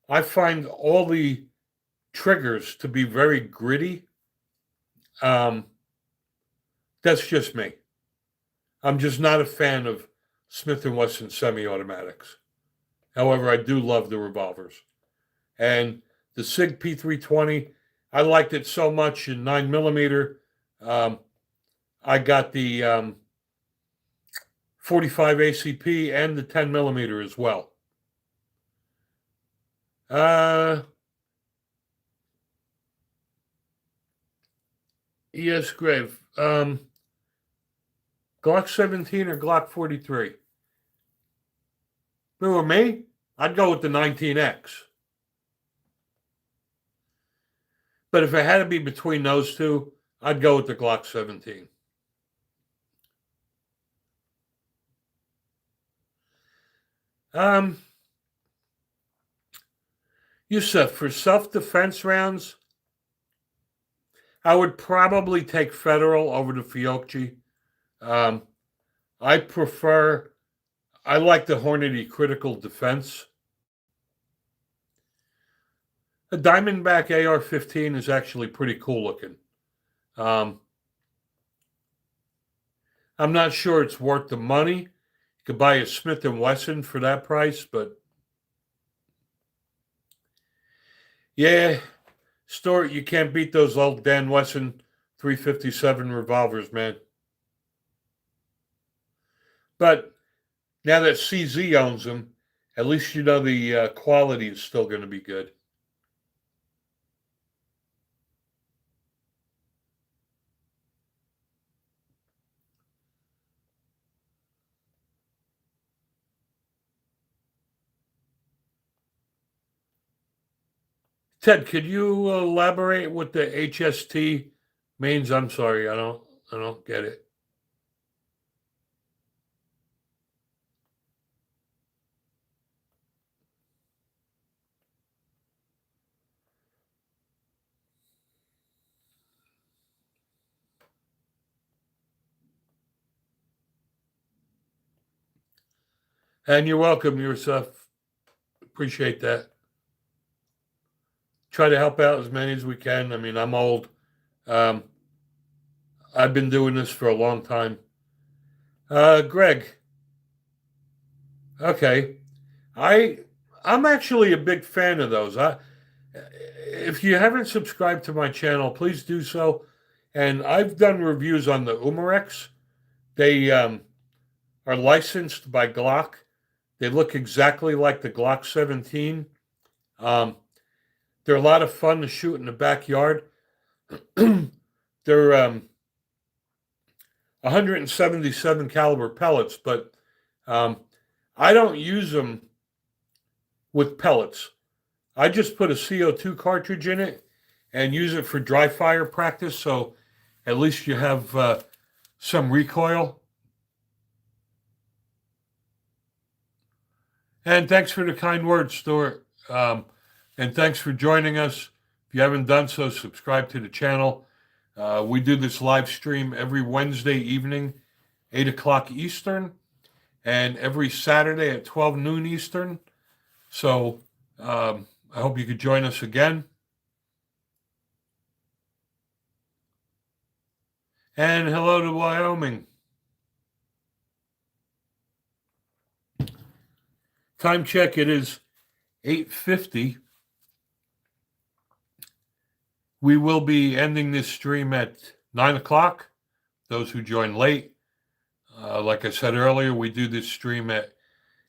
I find all the triggers to be very gritty. That's just me. I'm just not a fan of Smith & Wesson semi-automatics. However, I do love the revolvers. And the SIG P320, I liked it so much in 9mm. I got the 45 ACP and the 10mm as well. Yes, Grave. Glock 17 or Glock 43? If it were me, I'd go with the 19X. But if it had to be between those two, I'd go with the Glock 17. Yusuf, for self-defense rounds, I would probably take Federal over the Fiocchi. I like the Hornady Critical Defense. A Diamondback AR-15 is actually pretty cool looking. I'm not sure it's worth the money. You could buy a Smith & Wesson for that price, but yeah, Stuart, you can't beat those old Dan Wesson 357 revolvers, man. But now that CZ owns them, at least you know the quality is still going to be good. Ted, could you elaborate what the HST means? I'm sorry, I don't get it. And you're welcome, yourself. Appreciate that. Try to help out as many as we can. I mean, I'm old. I've been doing this for a long time. Greg. Okay. I I'm actually a big fan of those. If you haven't subscribed to my channel, please do so. And I've done reviews on the Umarex. They are licensed by Glock. They look exactly like the Glock 17. Um, they're a lot of fun to shoot in the backyard. They're 177 caliber pellets, but um, I don't use them with pellets. I just put a CO2 cartridge in it and use it for dry fire practice, so at least you have some recoil. And thanks for the kind words, Stuart. And thanks for joining us. If you haven't done so, subscribe to the channel. We do this live stream every Wednesday evening, 8 o'clock Eastern, and every Saturday at 12 noon Eastern. So I hope you could join us again. And hello to Wyoming. Time check, it is 8:50. We will be ending this stream at 9 o'clock. Those who join late, like I said earlier, we do this stream at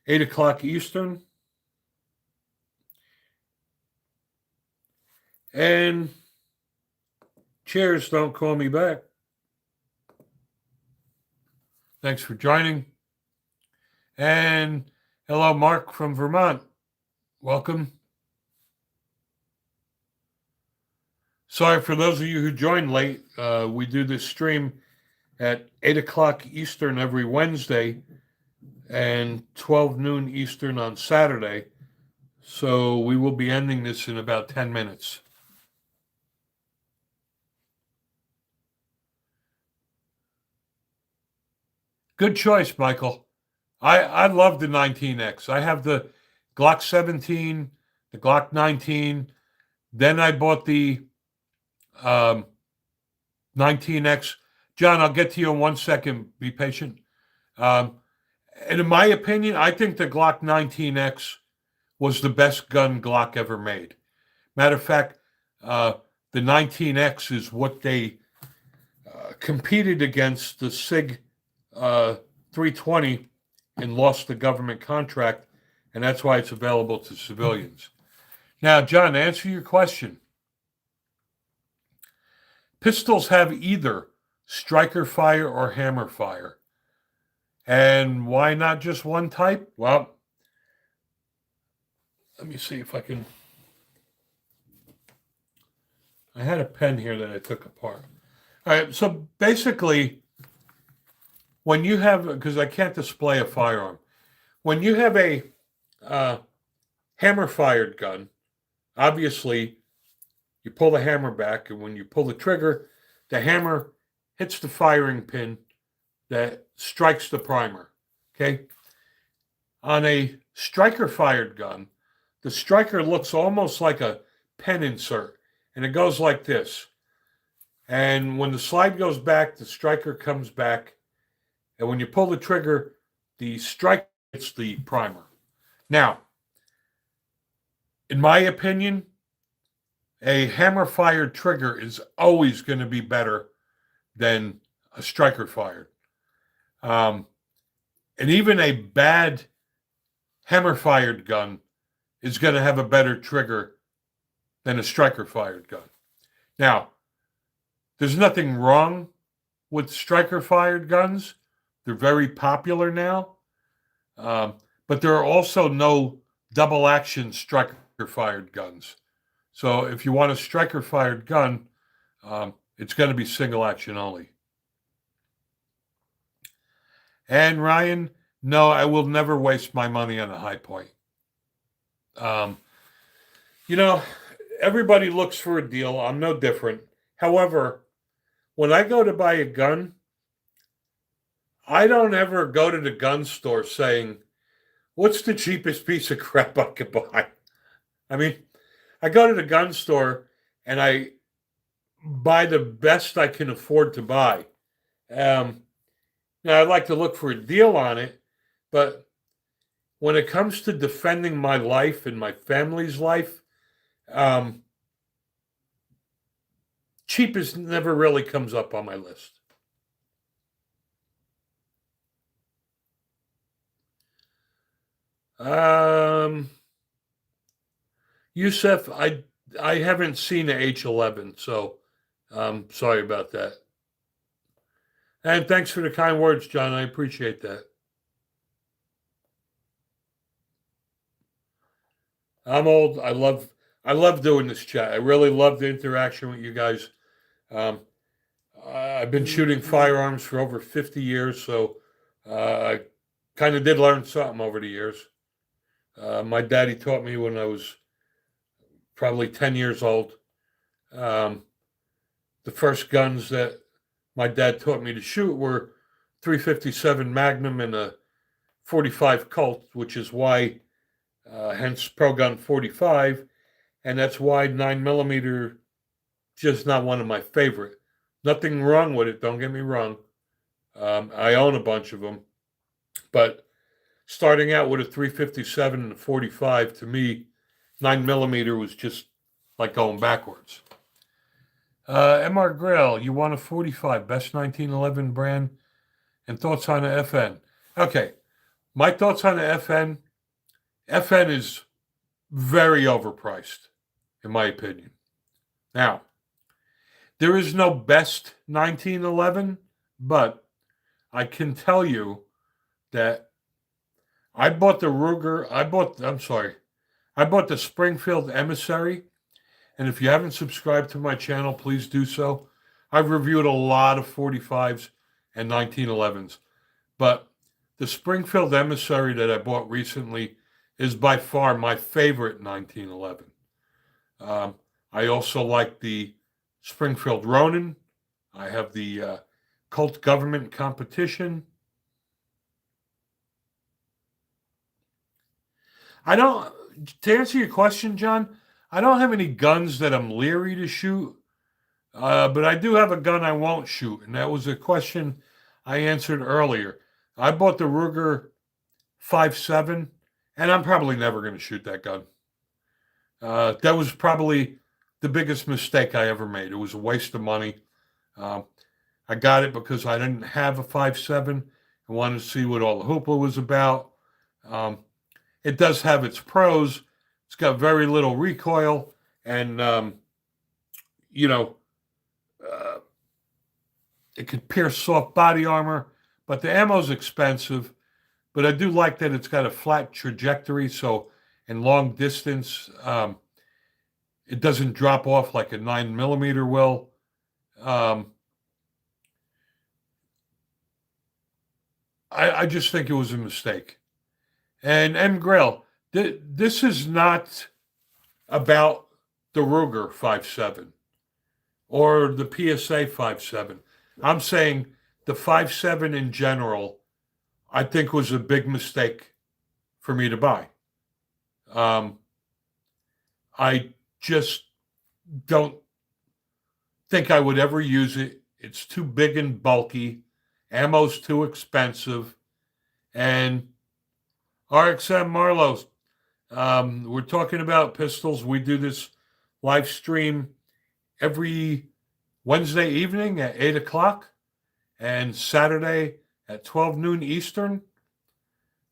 8 o'clock Eastern. And cheers, don't call me back. Thanks for joining. And hello, Mark from Vermont. Welcome. Sorry for those of you who joined late. We do this stream at 8 o'clock Eastern every Wednesday and 12 noon Eastern on Saturday. So we will be ending this in about 10 minutes. Good choice, Michael. I love the 19X. I have the Glock 17, the Glock 19. Then I bought the 19X. John, I'll get to you in 1 second. Be patient. And in my opinion, I think the Glock 19X was the best gun Glock ever made. Matter of fact, the 19X is what they competed against the SIG 320 and lost the government contract, and that's why it's available to civilians. Now, John, to answer your question, pistols have either striker fire or hammer fire. And why not just one type? Well, let me see if I can. I had a pen here that I took apart. All right, so basically, when you have, because I can't display a firearm, when you have a hammer-fired gun, obviously, you pull the hammer back, and when you pull the trigger, the hammer hits the firing pin that strikes the primer, okay? On a striker-fired gun, the striker looks almost like a pen insert, and it goes like this. And when the slide goes back, the striker comes back, and when you pull the trigger, the striker hits the primer. Now, in my opinion, a hammer-fired trigger is always going to be better than a striker-fired. And even a bad hammer-fired gun is going to have a better trigger than a striker-fired gun. Now, there's nothing wrong with striker-fired guns. They're very popular now. But there are also no double-action striker-fired guns. So if you want a striker-fired gun, it's going to be single action only. And Ryan, no, I will never waste my money on a high point. Everybody looks for a deal. I'm no different. However, when I go to buy a gun, I don't ever go to the gun store saying, what's the cheapest piece of crap I could buy? I mean, I go to the gun store and I buy the best I can afford to buy. Now, I'd like to look for a deal on it, but when it comes to defending my life and my family's life, um, cheapest never really comes up on my list. Um, Yusef, I haven't seen the H11, so sorry about that. And thanks for the kind words, John. I appreciate that. I'm old. I love doing this chat. I really love the interaction with you guys. Um, I've been shooting firearms for over 50 years, so I kind of did learn something over the years. My daddy taught me when I was probably 10 years old. Um, the first guns that my dad taught me to shoot were 357 Magnum and a 45 Colt, which is why, hence Pro Gun 45, and that's why 9mm just not one of my favorite. Nothing wrong with it, don't get me wrong. I own a bunch of them, but starting out with a 357 and a 45, to me, 9mm was just like going backwards. MR Grill, you want a 45, best 1911 brand, and thoughts on the FN. Okay, my thoughts on the FN. FN is very overpriced, in my opinion. Now, there is no best 1911, but I can tell you that I bought the Ruger, I bought the Springfield Emissary. And if you haven't subscribed to my channel, please do so. I've reviewed a lot of 45s and 1911s, but the Springfield Emissary that I bought recently is by far my favorite 1911. I also like the Springfield Ronin. I have the Colt Government Competition. I don't, to answer your question, John, I don't have any guns that I'm leery to shoot, but I do have a gun I won't shoot, and that was a question I answered earlier. I bought the Ruger 5.7, and I'm probably never going to shoot that gun. That was probably the biggest mistake I ever made. It was a waste of money. I got it because I didn't have a 5.7 and wanted to see what all the hoopla was about. It does have its pros. It's got very little recoil, and you know, uh, it could pierce soft body armor. But the ammo's expensive. But I do like that it's got a flat trajectory, so in long distance, it doesn't drop off like a 9mm will. I just think it was a mistake. And M. Grill, this is not about the Ruger 5.7 or the PSA 5.7. I'm saying the 5.7 in general, I think was a big mistake for me to buy. I just don't think I would ever use it. It's too big and bulky. Ammo's too expensive. And RXM Marlowe, we're talking about pistols. We do this live stream every Wednesday evening at 8 o'clock and Saturday at 12 noon Eastern.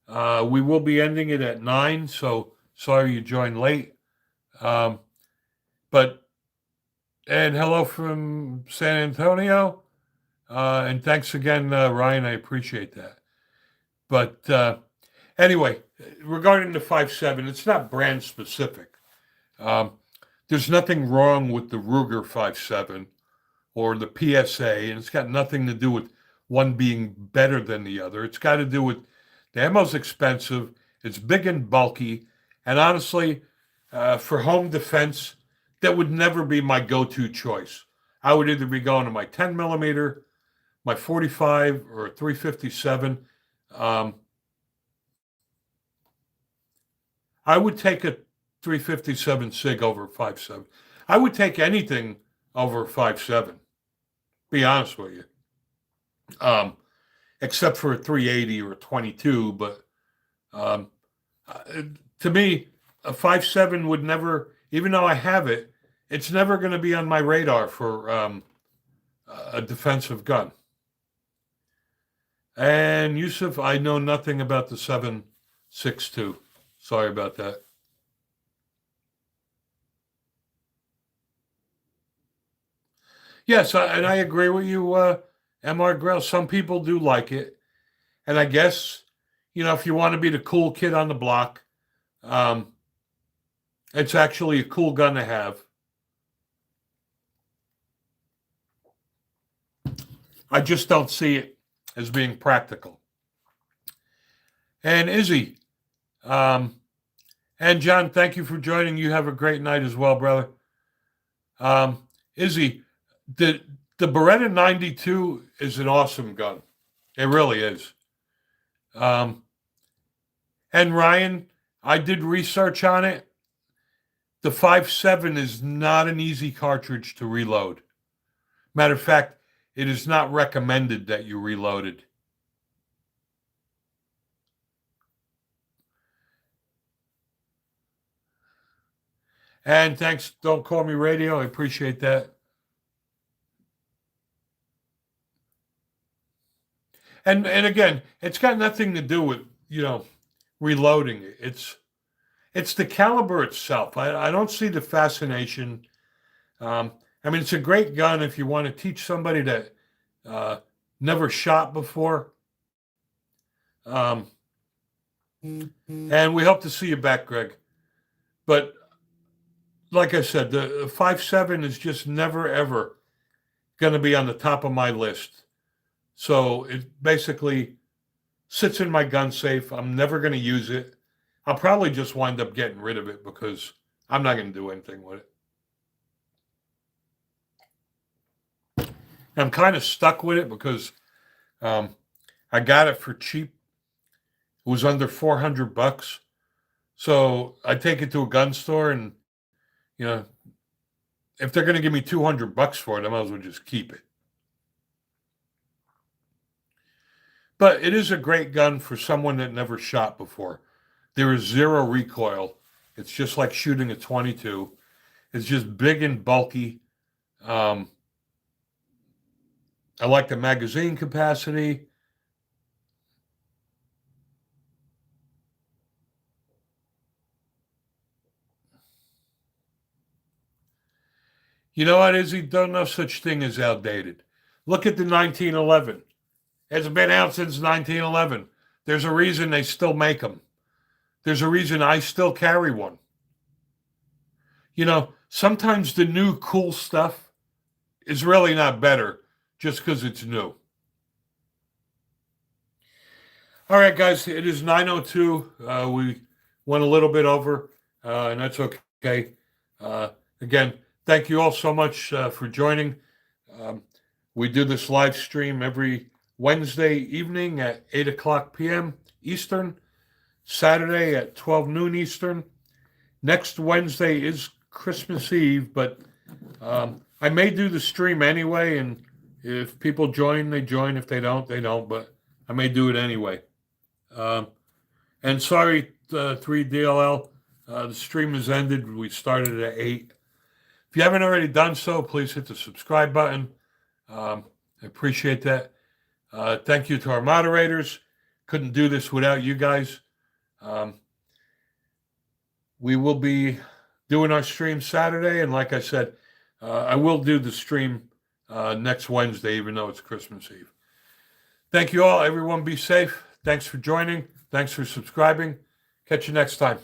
We will be ending it at 9, so sorry you joined late. And hello from San Antonio. And thanks again, Ryan. I appreciate that. But anyway, regarding the 5.7, it's not brand specific. There's nothing wrong with the Ruger 5.7 or the PSA, and it's got nothing to do with one being better than the other. It's got to do with the ammo's expensive, it's big and bulky, and honestly, for home defense, that would never be my go-to choice. I would either be going to my 10mm, my 45, or 357. I would take a 357 SIG over a 5.7. I would take anything over a 5.7, be honest with you. Except for a 380 or a 22, but To me, a 5.7 would never, even though I have it, it's never going to be on my radar for a defensive gun. And Yusuf, I know nothing about the 7.62. Sorry about that. Yes, and I agree with you, MR Grell. Some people do like it. And I guess, if you want to be the cool kid on the block, it's actually a cool gun to have. I just don't see it as being practical. And Izzy, and John, thank you for joining. You have a great night as well, brother. Izzy, the Beretta 92 is an awesome gun. It really is. And Ryan, I did research on it. The 5.7 is not an easy cartridge to reload. Matter of fact, it is not recommended that you reload it. And thanks, Don't Call Me Radio. I appreciate that. And again, it's got nothing to do with, reloading it. It's the caliber itself. I don't see the fascination. It's a great gun if you want to teach somebody that never shot before. And we hope to see you back, Greg. But like I said, the 5.7 is just never, ever going to be on the top of my list. So it basically sits in my gun safe. I'm never going to use it. I'll probably just wind up getting rid of it because I'm not going to do anything with it. I'm kind of stuck with it because I got it for cheap. It was under $400. So I take it to a gun store and, if they're going to give me $200 for it, I might as well just keep it. But it is a great gun for someone that never shot before. There is zero recoil. It's just like shooting a 22. It's just big and bulky. I like the magazine capacity. You know what, Izzy? Don't know such thing as outdated. Look at the 1911. It's been out since 1911. There's a reason they still make them. There's a reason I still carry one. Sometimes the new cool stuff is really not better just because it's new. All right, guys, it is 9:02. We went a little bit over, and that's okay. Again, thank you all so much for joining. We do this live stream every Wednesday evening at 8 o'clock p.m. Eastern, Saturday at 12 noon Eastern. Next Wednesday is Christmas Eve, but I may do the stream anyway, and if people join, they join. If they don't, they don't, but I may do it anyway. And sorry, 3DLL, the stream has ended. We started at 8. If you haven't already done so, please hit the subscribe button. I appreciate that. Thank you to our moderators. Couldn't do this without you guys. We will be doing our stream Saturday, and like I said, I will do the stream next Wednesday, even though it's Christmas Eve. Thank you all. Everyone be safe. Thanks for joining. Thanks for subscribing. Catch you next time.